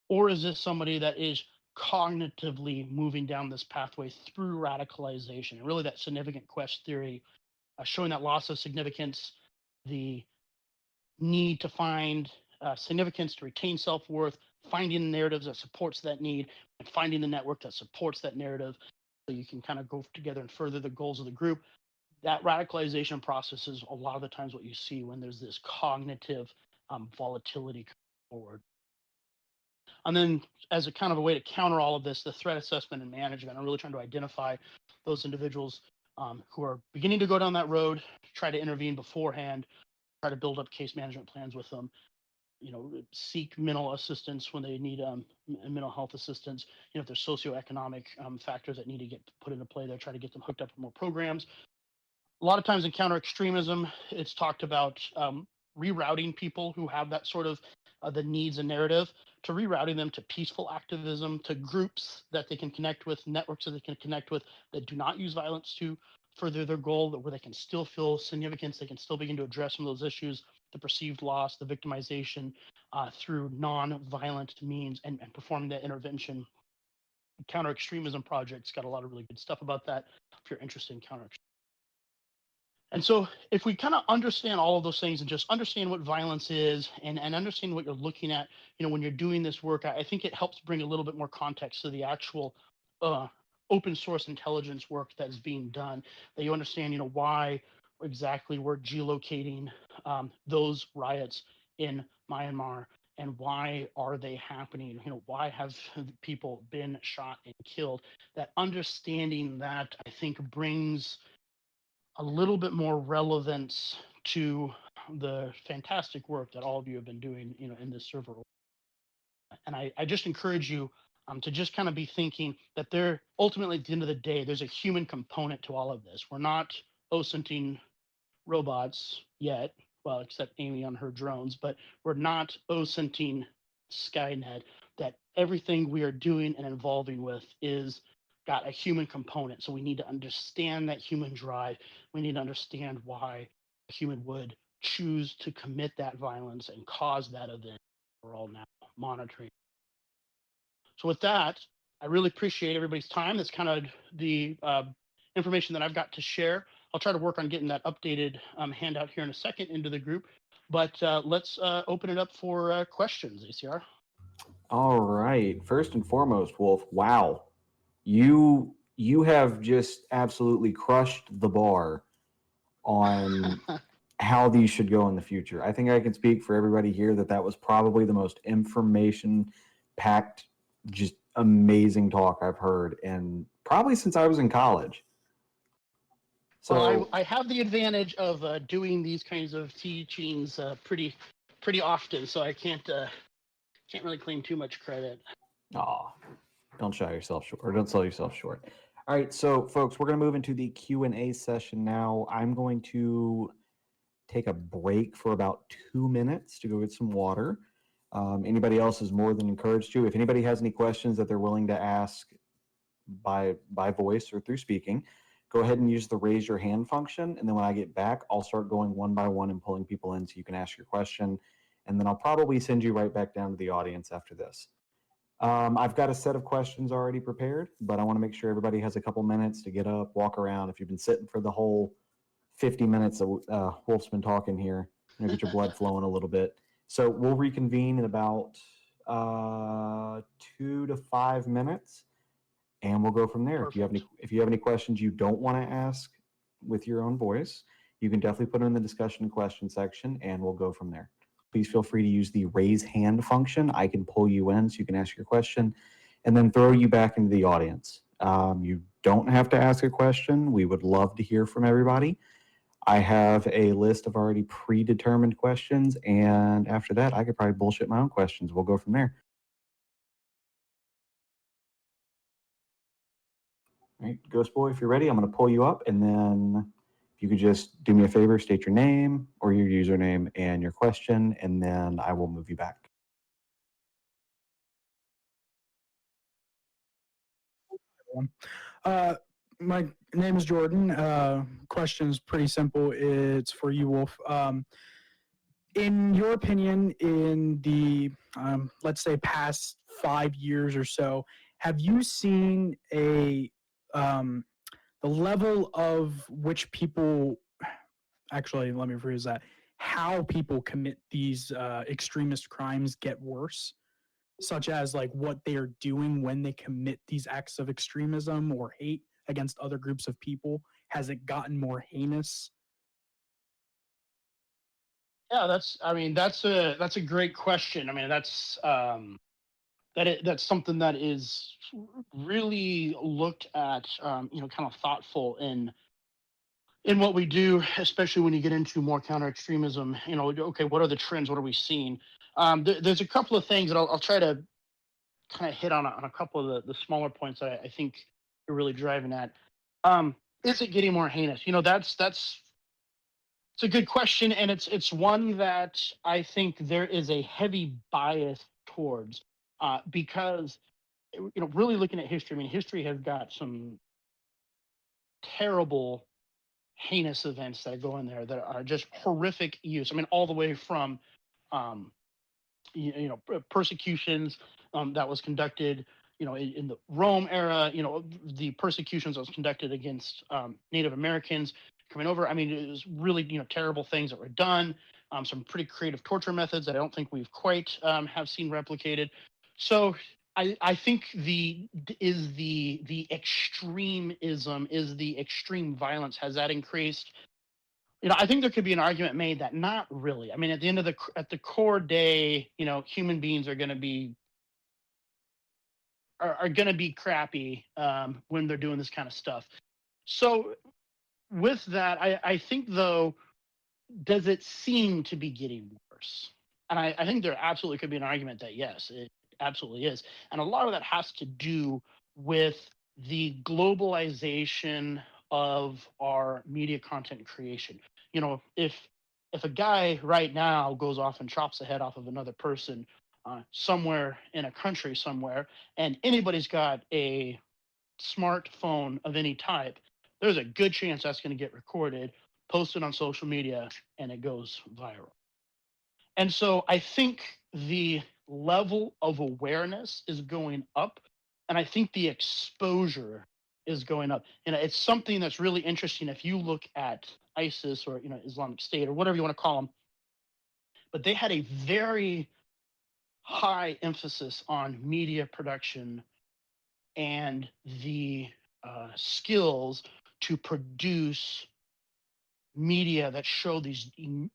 Or is this somebody that is cognitively moving down this pathway through radicalization? And really that significant quest theory, showing that loss of significance, the need to find significance to retain self-worth, finding the narratives that supports that need, and finding the network that supports that narrative, so you can kind of go together and further the goals of the group. That radicalization process is a lot of the times what you see when there's this cognitive volatility forward. And then as a kind of a way to counter all of this, the threat assessment and management, I'm really trying to identify those individuals who are beginning to go down that road, try to intervene beforehand, try to build up case management plans with them, seek mental assistance when they need mental health assistance. If there's socioeconomic factors that need to get put into play there, try to get them hooked up with more programs. A lot of times in counter extremism, it's talked about rerouting people who have that sort of the needs and narrative, to rerouting them to peaceful activism, to groups that they can connect with, networks that they can connect with that do not use violence to further their goal, where they can still feel significance, they can still begin to address some of those issues, the perceived loss, the victimization, through non-violent means, and performing that intervention. Counter extremism project's got a lot of really good stuff about that if you're interested in counter. And so if we kind of understand all of those things and just understand what violence is, and understand what you're looking at, when you're doing this work, I think it helps bring a little bit more context to the actual open source intelligence work that's being done, that you understand, why exactly we're geolocating those riots in Myanmar, and why are they happening? Why have people been shot and killed? That understanding that, I think, brings a little bit more relevance to the fantastic work that all of you have been doing, in this server. And I just encourage you to just kind of be thinking that there, ultimately, at the end of the day, there's a human component to all of this. We're not OSINTing robots yet, well, except Amy on her drones, but we're not OSINTing Skynet. That everything we are doing and involving with is got a human component. So we need to understand that human drive. We need to understand why a human would choose to commit that violence and cause that event. We're all now monitoring. So with that, I really appreciate everybody's time. That's kind of the information that I've got to share. I'll try to work on getting that updated handout here in a second into the group. But let's open it up for questions, ACR. All right. First and foremost, Wolf, wow. You have just absolutely crushed the bar on how these should go in the future. I think I can speak for everybody here that was probably the most information-packed, just amazing talk I've heard, and probably since I was in college. So well, I have the advantage of doing these kinds of teachings pretty often, so I can't really claim too much credit. Aw, don't shy yourself short, or don't sell yourself short. All right, so folks, we're going to move into the Q&A session now. I'm going to take a break for about 2 minutes to go get some water. Anybody else is more than encouraged to. If anybody has any questions that they're willing to ask by voice or through speaking, go ahead and use the raise your hand function. And then when I get back, I'll start going one by one and pulling people in so you can ask your question. And then I'll probably send you right back down to the audience after this. I've got a set of questions already prepared, but I want to make sure everybody has a couple minutes to get up, walk around. If you've been sitting for the whole 50 minutes that Wolf's been talking here, get your blood flowing a little bit. So we'll reconvene in about 2 to 5 minutes, and we'll go from there. Perfect. If you have any questions you don't want to ask with your own voice, you can definitely put them in the discussion and question section, and we'll go from there. Please feel free to use the raise hand function. I can pull you in so you can ask your question, and then throw you back into the audience. You don't have to ask a question. We would love to hear from everybody. I have a list of already predetermined questions, and after that, I could probably bullshit my own questions. We'll go from there. All right, Ghost Boy, if you're ready, I'm going to pull you up, and then if you could just do me a favor, state your name or your username and your question, and then I will move you back. My name is Jordan. Question is pretty simple. It's for you, Wolf. In your opinion, in the let's say past 5 years or so, have you seen the level of which people, actually, let me rephrase that, how people commit these extremist crimes get worse? Such as like what they are doing when they commit these acts of extremism or hate against other groups of people? Has it gotten more heinous? Yeah, that's a great question. I mean, that's that's something that is really looked at, kind of thoughtful in what we do, especially when you get into more counter extremism. Okay, what are the trends? What are we seeing? There's a couple of things that I'll try to kind of hit on a couple of the smaller points that I think you're really driving at. Is it getting more heinous? That's it's a good question, and it's one that I think there is a heavy bias towards, because really looking at history. I mean, history has got some terrible, heinous events that go in there that are just horrific use. I mean, all the way from um, persecutions that was conducted in the Rome era, the persecutions that was conducted against Native Americans coming over. I mean, it was really terrible things that were done. Some pretty creative torture methods that I don't think we've quite have seen replicated. So I think the extremism, is the extreme violence, has that increased? I think there could be an argument made that not really. I mean, at the core day, human beings are going to be crappy when they're doing this kind of stuff. So with that, I think, though, does it seem to be getting worse? And I think there absolutely could be an argument that yes, it absolutely is. And a lot of that has to do with the globalization of our media content creation. If a guy right now goes off and chops the head off of another person somewhere in a country somewhere, and anybody's got a smartphone of any type, there's a good chance that's going to get recorded, posted on social media, and it goes viral. And so I think the level of awareness is going up, and I think the exposure is going up. And it's something that's really interesting if you look at ISIS or Islamic State or whatever you want to call them, but they had a very high emphasis on media production and the skills to produce media that show these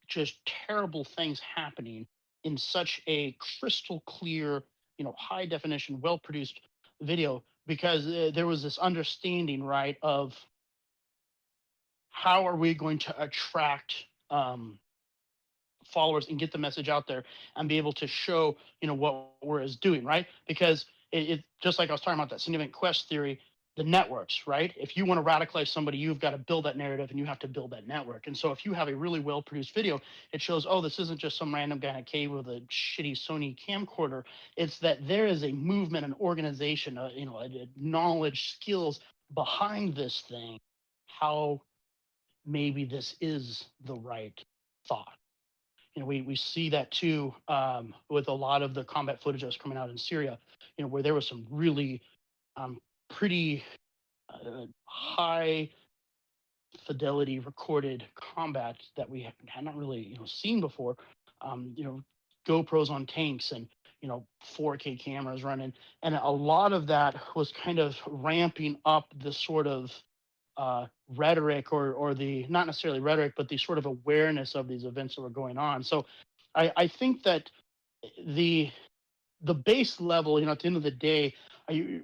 just terrible things happening in such a crystal clear, high definition, well produced video, because there was this understanding, right, of how are we going to attract followers and get the message out there and be able to show what we're doing, right? Because it just like I was talking about that significant quest theory, the networks, right? If you want to radicalize somebody, you've got to build that narrative and you have to build that network. And so if you have a really well produced video, it shows, oh, this isn't just some random guy in a cave with a shitty Sony camcorder. It's that there is a movement, an organization, a knowledge, skills behind this thing. How maybe this is the right thought. We see that too with a lot of the combat footage that's coming out in Syria, where there was some really pretty high fidelity recorded combat that we had not really seen before. GoPros on tanks and 4K cameras running, and a lot of that was kind of ramping up the sort of rhetoric or the, not necessarily rhetoric, but the sort of awareness of these events that were going on. So I think that the base level, at the end of the day,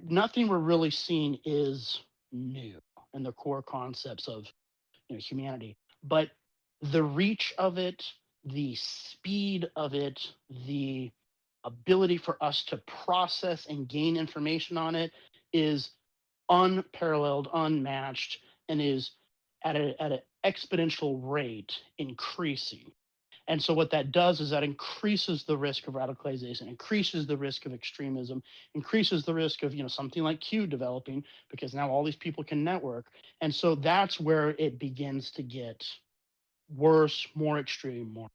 nothing we're really seeing is new in the core concepts of humanity, but the reach of it, the speed of it, the ability for us to process and gain information on it is unparalleled, unmatched, and is at an exponential rate increasing. And so what that does is that increases the risk of radicalization, increases the risk of extremism, increases the risk of something like Q developing, because now all these people can network. And so that's where it begins to get worse, more extreme, more.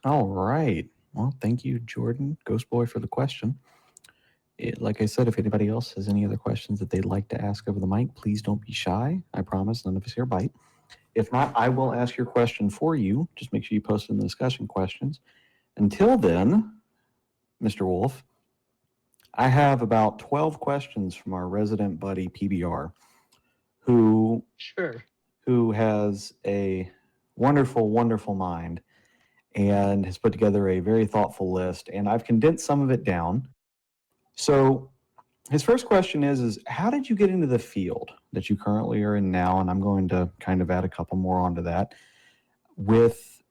All right. Well, thank you, Jordan, Ghost Boy, for the question. Like I said, if anybody else has any other questions that they'd like to ask over the mic, please don't be shy. I promise none of us here bite. If not, I will ask your question for you. Just make sure you post in the discussion questions. Until then, Mr. Wolf, I have about 12 questions from our resident buddy PBR, who Sure. has a wonderful, wonderful mind. and has put together a very thoughtful list, and I've condensed some of it down. So his first question is how did you get into the field that you currently are in now? And I'm going to kind of add a couple more onto that with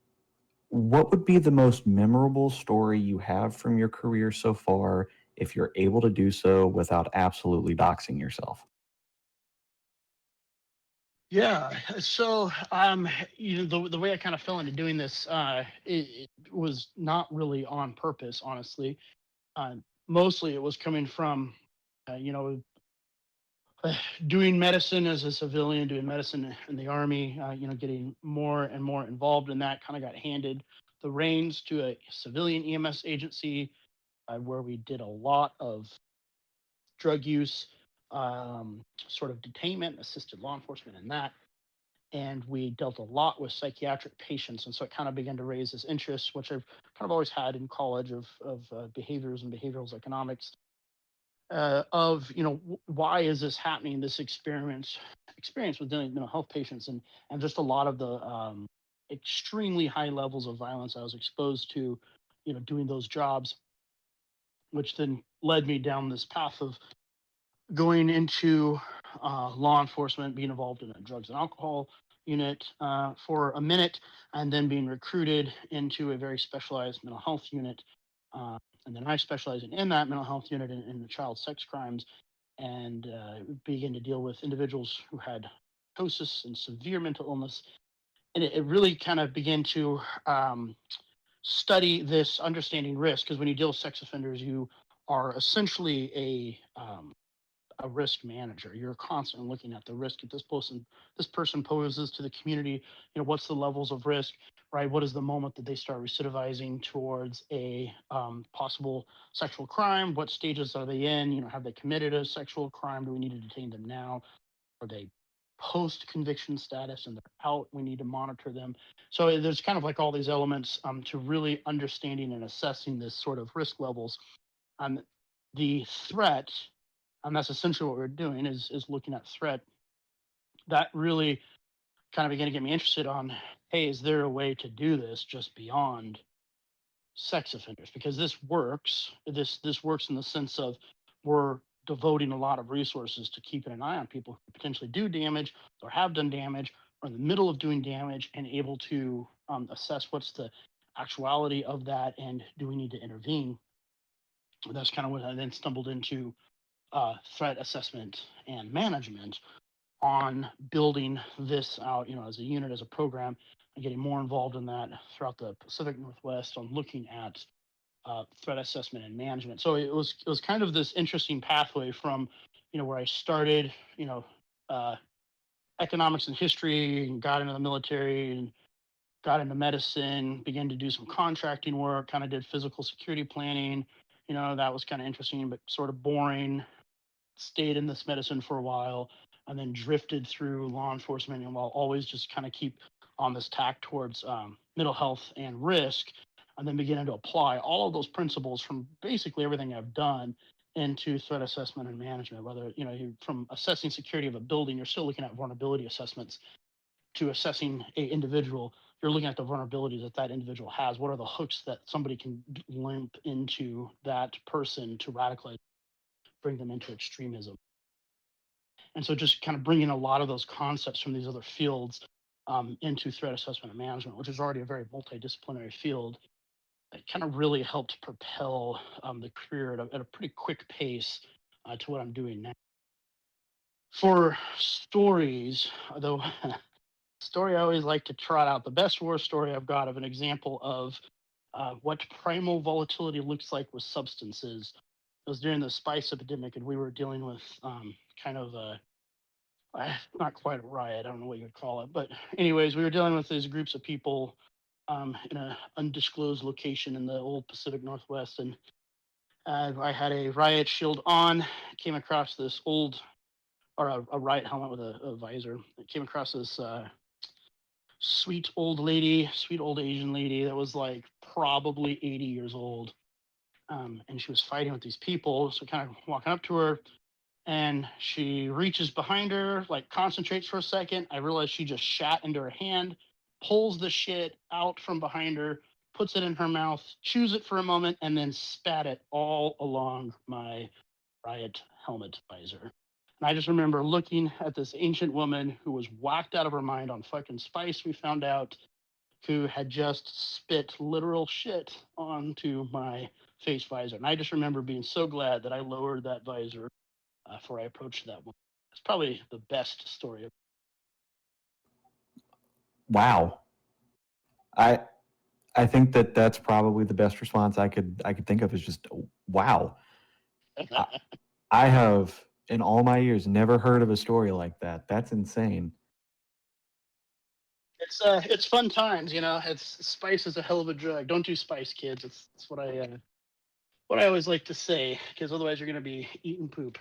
what would be the most memorable story you have from your career so far, if you're able to do so without absolutely doxing yourself? Yeah. So, the way I kind of fell into doing this, it was not really on purpose, honestly. Uh, Mostly, it was coming from, uh, you know, doing medicine as a civilian, doing medicine in the army. Getting more and more involved in that. Kind of got handed the reins to a civilian EMS agency, where we did a lot of drug use, sort of detainment, assisted law enforcement, and that. And we dealt a lot with psychiatric patients, and so it kind of began to raise this interest, which I've kind of always had in college, of behaviors and behavioral economics, of why is this happening, this experience with dealing with mental health patients, and just a lot of the extremely high levels of violence I was exposed to, doing those jobs, which then led me down this path of going into law enforcement, being involved in a drugs and alcohol unit for a minute, and then being recruited into a very specialized mental health unit. And then I specialize in that mental health unit in the child sex crimes, and began to deal with individuals who had psychosis and severe mental illness. And it really kind of began to study this understanding risk, because when you deal with sex offenders, you are essentially a risk manager. You're constantly looking at the risk that this person poses to the community. What's the levels of risk, right? What is the moment that they start recidivizing towards a possible sexual crime? What stages are they in? Have they committed a sexual crime? Do we need to detain them now? Are they post conviction status and they're out? We need to monitor them. So there's kind of like all these elements to really understanding and assessing this sort of risk levels. Um, the threat, and that's essentially what we're doing, is looking at threat. That really kind of began to get me interested on, hey, is there a way to do this just beyond sex offenders? Because this works in the sense of, we're devoting a lot of resources to keeping an eye on people who potentially do damage or have done damage or in the middle of doing damage, and able to assess what's the actuality of that, and do we need to intervene. That's kind of what I then stumbled into, threat assessment and management, on building this out, as a unit, as a program, and getting more involved in that throughout the Pacific Northwest, on looking at threat assessment and management. So it was kind of this interesting pathway from, where I started, uh, economics and history, and got into the military, and got into medicine, began to do some contracting work, kind of did physical security planning. That was kind of interesting, but sort of boring. Stayed in this medicine for a while, and then drifted through law enforcement, and while always just kind of keep on this tack towards mental health and risk, and then beginning to apply all of those principles from basically everything I've done into threat assessment and management. Whether from assessing security of a building, you're still looking at vulnerability assessments, to assessing a individual, you're looking at the vulnerabilities that that individual has. What are the hooks that somebody can limp into that person to radicalize, bring them into extremism? And so just kind of bringing a lot of those concepts from these other fields into threat assessment and management, which is already a very multidisciplinary field, it kind of really helped propel the career at a pretty quick pace to what I'm doing now. For stories, though, story I always like to trot out, the best war story I've got of an example of what primal volatility looks like with substances. It was during the spice epidemic, and we were dealing with kind of a not quite a riot. I don't know what you would call it, but anyways, we were dealing with these groups of people in an undisclosed location in the old Pacific Northwest, and I had a riot shield on. Came across this old, or a riot helmet with a visor. I came across this sweet old lady, sweet old Asian lady that was like probably 80 years old, and she was fighting with these people. So kind of walking up to her, and she reaches behind her, like concentrates for a second. I realize she just shat into her hand, pulls the shit out from behind her, puts it in her mouth, chews it for a moment, and then spat it all along my riot helmet visor. And I just remember looking at this ancient woman who was whacked out of her mind on fucking spice, we found out, who had just spit literal shit onto my face visor. And I just remember being so glad that I lowered that visor before I approached that one. It's probably the best story. Wow. I think that that's probably the best response I could think of, is just wow. I have in all my years never heard of a story like that. That's insane. It's fun times, you know. It's spice is a hell of a drug. Don't do spice, kids. It's what I always like to say, because otherwise you're gonna be eating poop.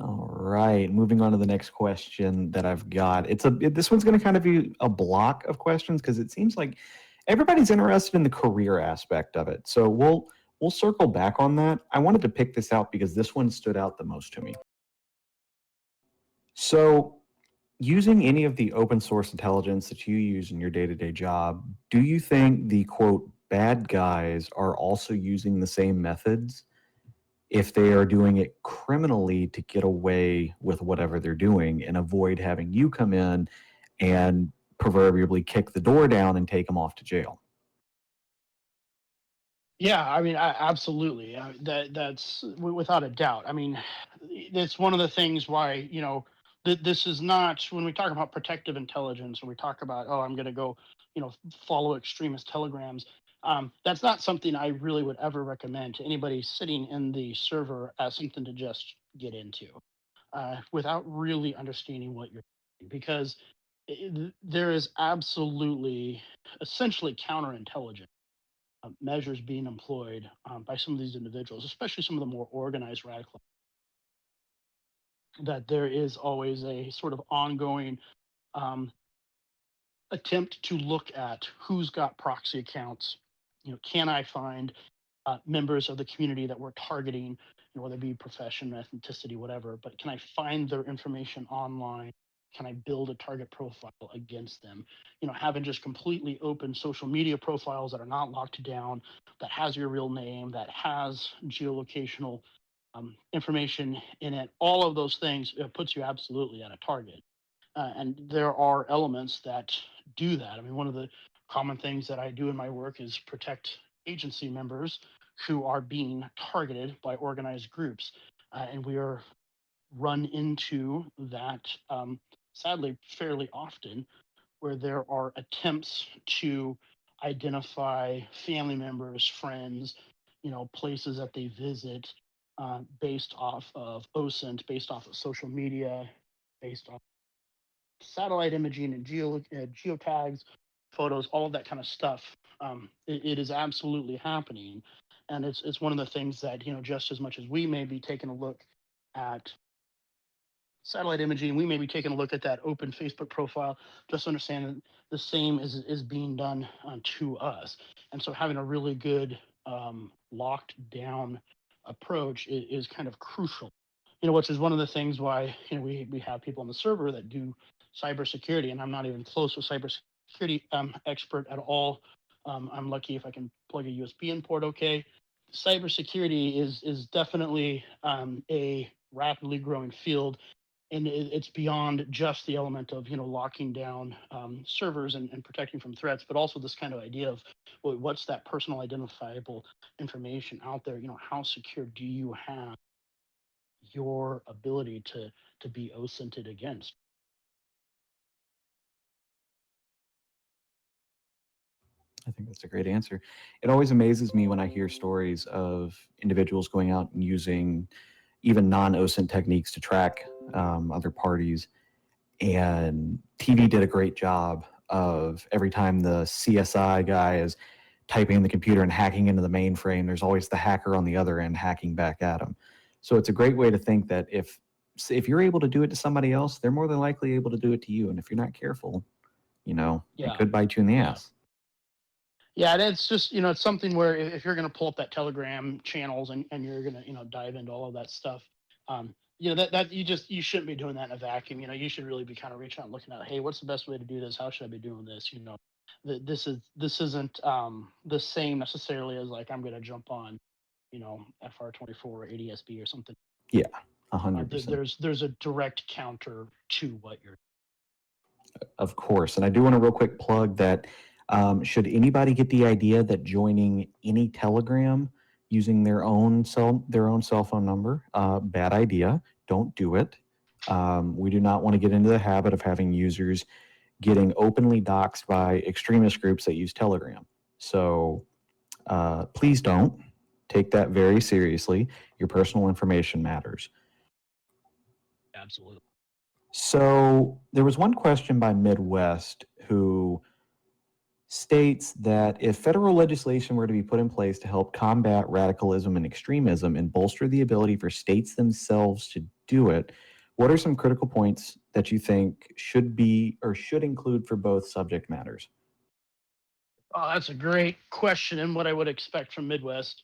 All right, moving on to the next question that I've got. This one's going to kind of be a block of questions because it seems like everybody's interested in the career aspect of it. So we'll circle back on that. I wanted to pick this out because this one stood out the most to me. So, using any of the open source intelligence that you use in your day-to-day job, do you think the quote bad guys are also using the same methods if they are doing it criminally to get away with whatever they're doing and avoid having you come in and proverbially kick the door down and take them off to jail? Yeah, I mean, absolutely. That's without a doubt. I mean, it's one of the things why, you know, this is not, when we talk about protective intelligence, or we talk about, oh, I'm going to go, you know, follow extremist telegrams. That's not something I really would ever recommend to anybody sitting in the server as something to just get into, without really understanding what you're doing, because there is absolutely, essentially counterintelligence measures being employed by some of these individuals, especially some of the more organized radical. That there is always a sort of ongoing um, attempt to look at who's got proxy accounts. You know, can I find members of the community that we're targeting, you know, whether it be profession, ethnicity, whatever, but can I find their information online? Can I build a target profile against them? You know, having just completely open social media profiles that are not locked down, that has your real name, that has geolocational information in it, all of those things puts you absolutely at a target. And there are elements that do that. I mean, one of the common things that I do in my work is protect agency members who are being targeted by organized groups. And we are run into that, sadly, fairly often, where there are attempts to identify family members, friends, you know, places that they visit, based off of OSINT, based off of social media, based off satellite imaging and geotags, photos, all of that kind of stuff. It is absolutely happening, and it's one of the things that, you know, just as much as we may be taking a look at satellite imaging, we may be taking a look at that open Facebook profile. Just understand that the same is being done to us, and so having a really good locked down approach is kind of crucial. You know, which is one of the things why, you know, we have people on the server that do cybersecurity, and I'm not even close to cybersecurity expert at all. I'm lucky if I can plug a USB in port. Okay, cybersecurity is definitely a rapidly growing field, and it's beyond just the element of, you know, locking down servers and protecting from threats, but also this kind of idea of, well, what's that personal identifiable information out there? You know, how secure do you have your ability to be OSINTed against? I think that's a great answer. It always amazes me when I hear stories of individuals going out and using even non-OSINT techniques to track other parties. And TV did a great job of, every time the CSI guy is typing in the computer and hacking into the mainframe, there's always the hacker on the other end hacking back at him. So it's a great way to think that if you're able to do it to somebody else, they're more than likely able to do it to you. And if you're not careful, you know, it Yeah. could bite you in the Yeah. ass. Yeah, and it's just, you know, it's something where if you're going to pull up that Telegram channels and you're going to, you know, dive into all of that stuff, you know, that you shouldn't be doing that in a vacuum. You know, you should really be kind of reaching out and looking at, hey, what's the best way to do this? How should I be doing this? You know, This isn't the same necessarily as like I'm going to jump on, FR24 or ADSB or something. Yeah, 100%. There's a direct counter to what you're. Of course. And I do want to real quick plug that should anybody get the idea that joining any Telegram using their own cell phone number, bad idea. Don't do it. We do not want to get into the habit of having users getting openly doxxed by extremist groups that use Telegram. So please don't take that very seriously. Your personal information matters. Absolutely. So there was one question by Midwest who states that if federal legislation were to be put in place to help combat radicalism and extremism and bolster the ability for states themselves to do it, what are some critical points that you think should be or should include for both subject matters? Oh, that's a great question, and what I would expect from Midwest.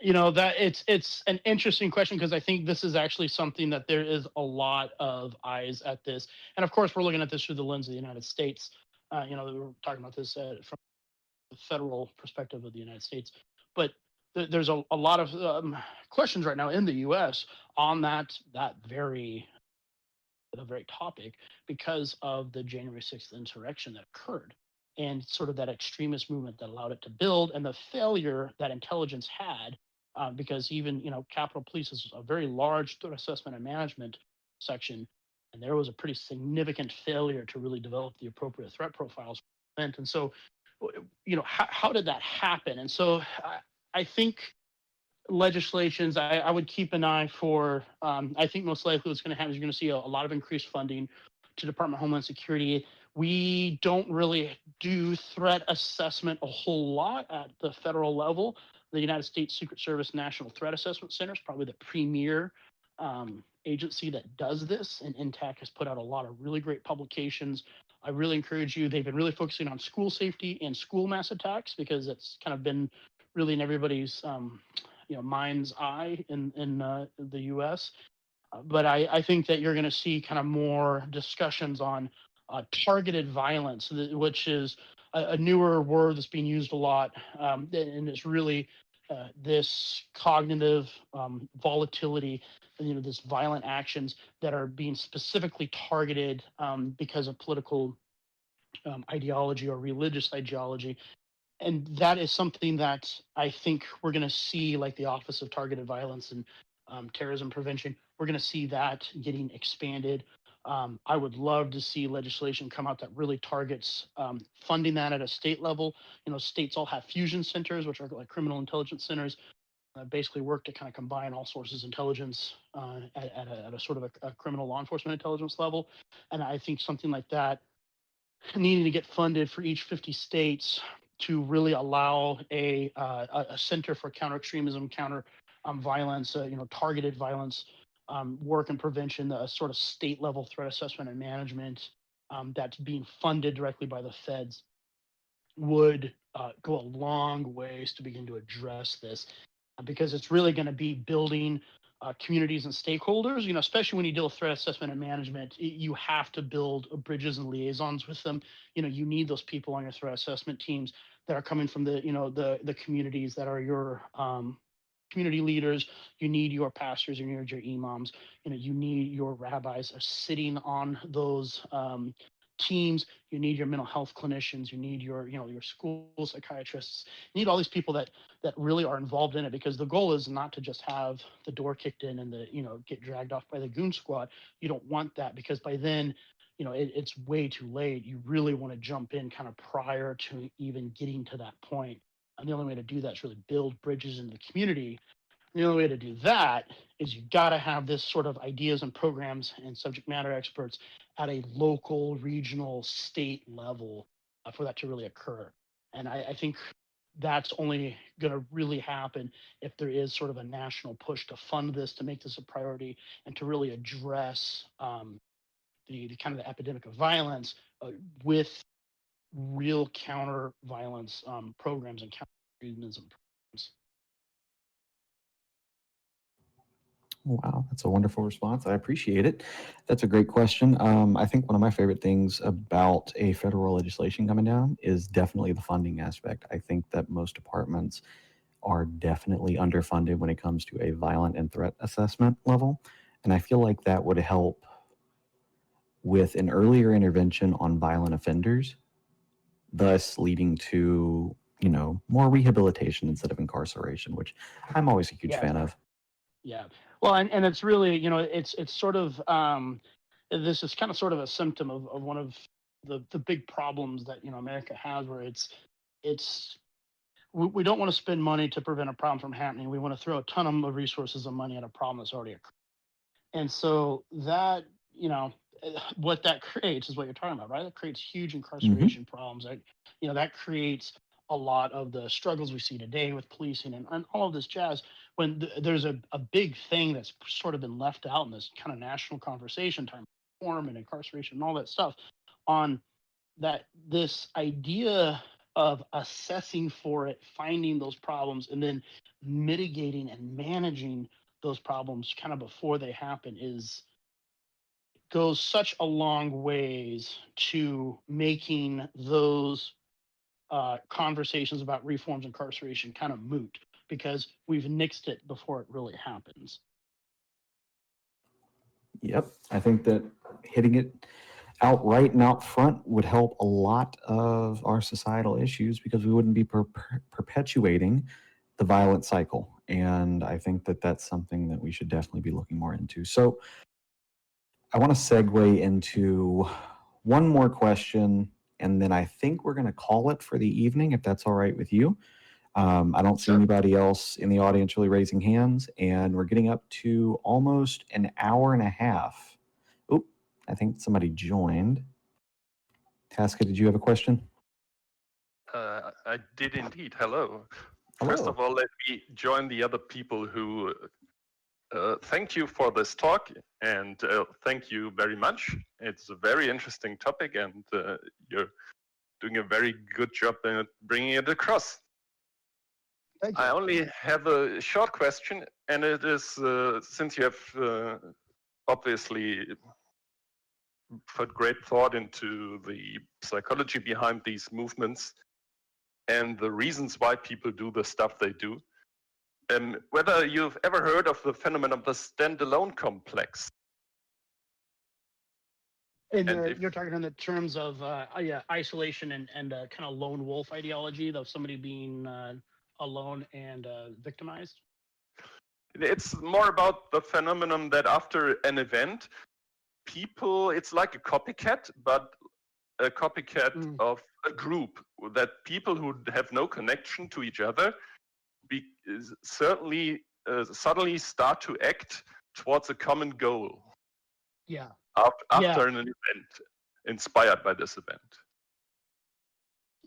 That it's an interesting question because I think this is actually something that there is a lot of eyes at this, and of course we're looking at this through the lens of the United States. We're talking about this from the federal perspective of the United States, but there's a lot of questions right now in the U.S. on that very the very topic because of the January 6th insurrection that occurred and sort of that extremist movement that allowed it to build and the failure that intelligence had because even Capitol Police is a very large threat assessment and management section, and there was a pretty significant failure to really develop the appropriate threat profiles for the event. And so how did that happen? And so I think legislations, I would keep an eye for. I think most likely what's going to happen is you're going to see a lot of increased funding to Department of Homeland Security. We don't really do threat assessment a whole lot at the federal level. The United States Secret Service National Threat Assessment Center is probably the premier agency that does this, and INTAC has put out a lot of really great publications. I really encourage you. They've been really focusing on school safety and school mass attacks because it's kind of been really in everybody's mind's eye in the U.S. But I think that you're going to see kind of more discussions on targeted violence, which is a newer word that's being used a lot, and it's really this cognitive volatility, this violent actions that are being specifically targeted because of political ideology or religious ideology. And that is something that I think we're going to see, like the Office of Targeted Violence and Terrorism Prevention. We're going to see that getting expanded. I would love to see legislation come out that really targets funding that at a state level. States all have fusion centers, which are like criminal intelligence centers, basically work to kind of combine all sources intelligence at a sort of a criminal law enforcement intelligence level. And I think something like that needing to get funded for each 50 states to really allow a center for counter extremism, counter violence, targeted violence work and prevention, a sort of state level threat assessment and management that's being funded directly by the feds would go a long ways to begin to address this because it's really going to be building communities and stakeholders, especially when you deal with threat assessment and management, you have to build bridges and liaisons with them. You need those people on your threat assessment teams that are coming from the communities that are your community leaders. You need your pastors, you need your imams, you need your rabbis are sitting on those teams. You need your mental health clinicians, you need your school psychiatrists, you need all these people that really are involved in it, because the goal is not to just have the door kicked in and get dragged off by the goon squad. You don't want that, because by then it's way too late. You really want to jump in kind of prior to even getting to that point, and the only way to do that is really build bridges in the community. The only way to do that is you got to have this sort of ideas and programs and subject matter experts at a local, regional, state level for that to really occur. And I think that's only going to really happen if there is sort of a national push to fund this, to make this a priority, and to really address the kind of the epidemic of violence with real counter violence programs and counter extremism programs. Wow, that's a wonderful response. I appreciate it. That's a great question. I think one of my favorite things about a federal legislation coming down is definitely the funding aspect. I think that most departments are definitely underfunded when it comes to a violent and threat assessment level. And I feel like that would help with an earlier intervention on violent offenders, thus leading to, more rehabilitation instead of incarceration, which I'm always a huge Yeah. fan of. Yeah. Well, and it's really, it's sort of this is kind of sort of a symptom of one of the big problems that America has, where it's we don't want to spend money to prevent a problem from happening. We want to throw a ton of resources and money at a problem that's already occurred. And so that, what that creates is what you're talking about, right? It creates huge incarceration problems. That creates a lot of the struggles we see today with policing and all of this jazz. When there's a big thing that's sort of been left out in this kind of national conversation, time reform and incarceration and all that stuff, on that this idea of assessing for it, finding those problems, and then mitigating and managing those problems kind of before they happen goes such a long ways to making those conversations about reforms incarceration kind of moot, because we've nixed it before it really happens. Yep. I think that hitting it outright and out front would help a lot of our societal issues because we wouldn't be perpetuating the violent cycle. And I think that that's something that we should definitely be looking more into. So I want to segue into one more question, and then I think we're going to call it for the evening, if that's all right with you. I don't see anybody else in the audience really raising hands, and we're getting up to almost an hour and a half. Oop, I think somebody joined. Tasca, did you have a question? I did indeed. Hello. Hello. First of all, let me join the other people who thank you for this talk, and thank you very much. It's a very interesting topic, and you're doing a very good job in bringing it across. Thank you. I only have a short question, and it is since you have obviously put great thought into the psychology behind these movements and the reasons why people do the stuff they do. Whether you've ever heard of the phenomenon of the standalone complex. And you're talking in the terms of isolation and kind of lone wolf ideology of somebody being alone and victimized? It's more about the phenomenon that after an event, people, it's like a copycat, but a copycat of a group, that people who have no connection to each other certainly suddenly start to act towards a common goal. Yeah. After an event inspired by this event.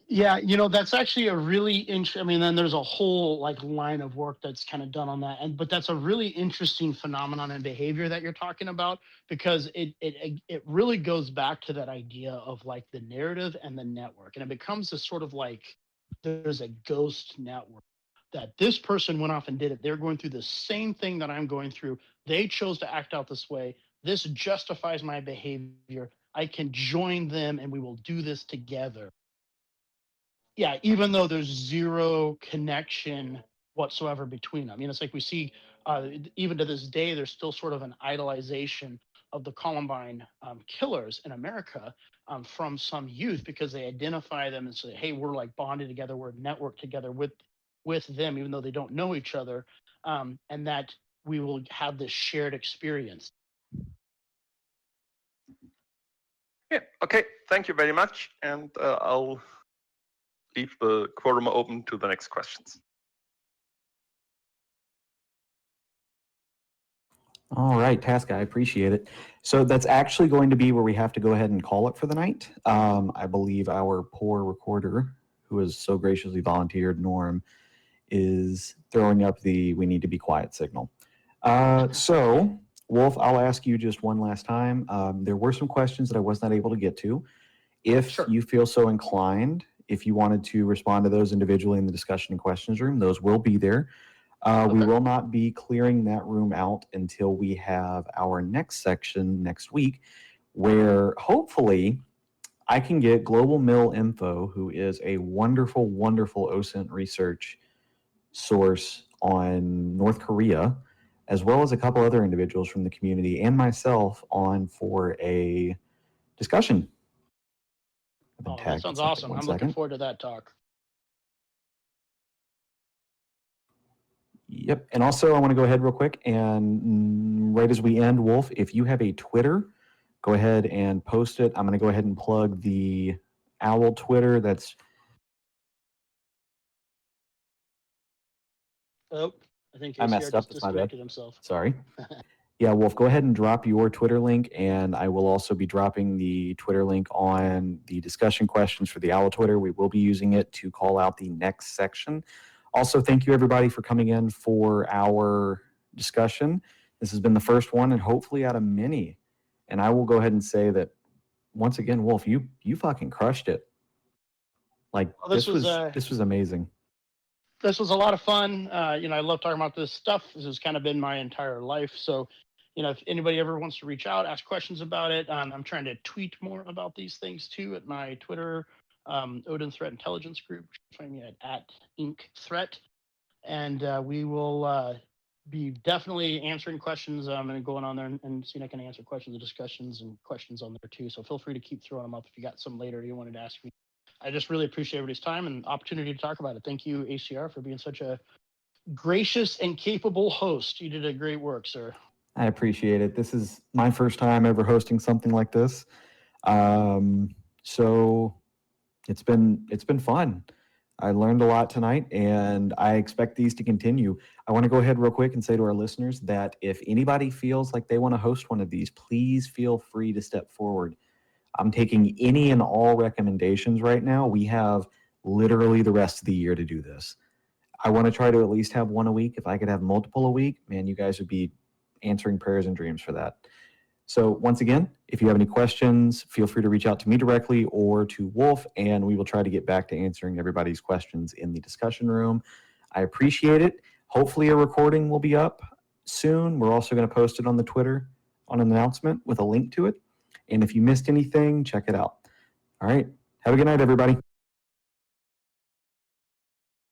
Yeah, that's actually a really interesting. I mean, then there's a whole line of work that's kind of done on that, but that's a really interesting phenomenon and behavior that you're talking about, because it really goes back to that idea of the narrative and the network, and it becomes this sort of there's a ghost network that this person went off and did it. They're going through the same thing that I'm going through. They chose to act out this way. This justifies my behavior. I can join them and we will do this together. Yeah, even though there's zero connection whatsoever between them. I mean, it's like we see, even to this day, there's still sort of an idolization of the Columbine killers in America from some youth, because they identify them and say, hey, we're bonded together, we're networked together with them, even though they don't know each other, and that we will have this shared experience. Yeah, okay, thank you very much, and I'll leave the quorum open to the next questions. All right, Tasca, I appreciate it. So that's actually going to be where we have to go ahead and call it for the night. I believe our poor recorder, who has so graciously volunteered, Norm, is throwing up the "we need to be quiet" signal. So, Wulf, I'll ask you just one last time. There were some questions that I was not able to get to. If you feel so inclined, if you wanted to respond to those individually in the discussion and questions room, those will be there. We Okay. will not be clearing that room out until we have our next section next week, where hopefully I can get Global Mill Info, who is a wonderful, wonderful OSINT research source on North Korea, as well as a couple other individuals from the community and myself on for a discussion. I've been Oh, that tagged. sounds It's like, awesome. one I'm looking second. forward to that talk. Yep. And also, I want to go ahead real quick and right as we end, Wolf, if you have a Twitter, go ahead and post it. I'm going to go ahead and plug the Owl Twitter. That's Oh, I think I ACR messed up. just That's my bad. disconnected himself. Sorry. Yeah, Wolf, go ahead and drop your Twitter link, and I will also be dropping the Twitter link on the discussion questions for the Owl Twitter. We will be using it to call out the next section. Also, thank you everybody for coming in for our discussion. This has been the first one, and hopefully out of many. And I will go ahead and say that once again, Wolf, you fucking crushed it. Like Well, this was amazing. this was a lot of fun. I love talking about this stuff. This has kind of been my entire life. So, if anybody ever wants to reach out, ask questions about it, I'm trying to tweet more about these things too at my Twitter, Odin Threat Intelligence Group. Find me at Inc Threat, and we will be definitely answering questions and going on there and seeing I can answer questions and discussions and questions on there too. So feel free to keep throwing them up if you got some later you wanted to ask me. I just really appreciate everybody's time and opportunity to talk about it. Thank you, ACR, for being such a gracious and capable host. You did a great work, sir. I appreciate it. This is my first time ever hosting something like this. So it's been fun. I learned a lot tonight, and I expect these to continue. I want to go ahead real quick and say to our listeners that if anybody feels like they want to host one of these, please feel free to step forward. I'm taking any and all recommendations right now. We have literally the rest of the year to do this. I want to try to at least have one a week. If I could have multiple a week, man, you guys would be answering prayers and dreams for that. So once again, if you have any questions, feel free to reach out to me directly or to Wolf, and we will try to get back to answering everybody's questions in the discussion room. I appreciate it. Hopefully a recording will be up soon. We're also going to post it on the Twitter on an announcement with a link to it. And if you missed anything, check it out. All right. Have a good night, everybody.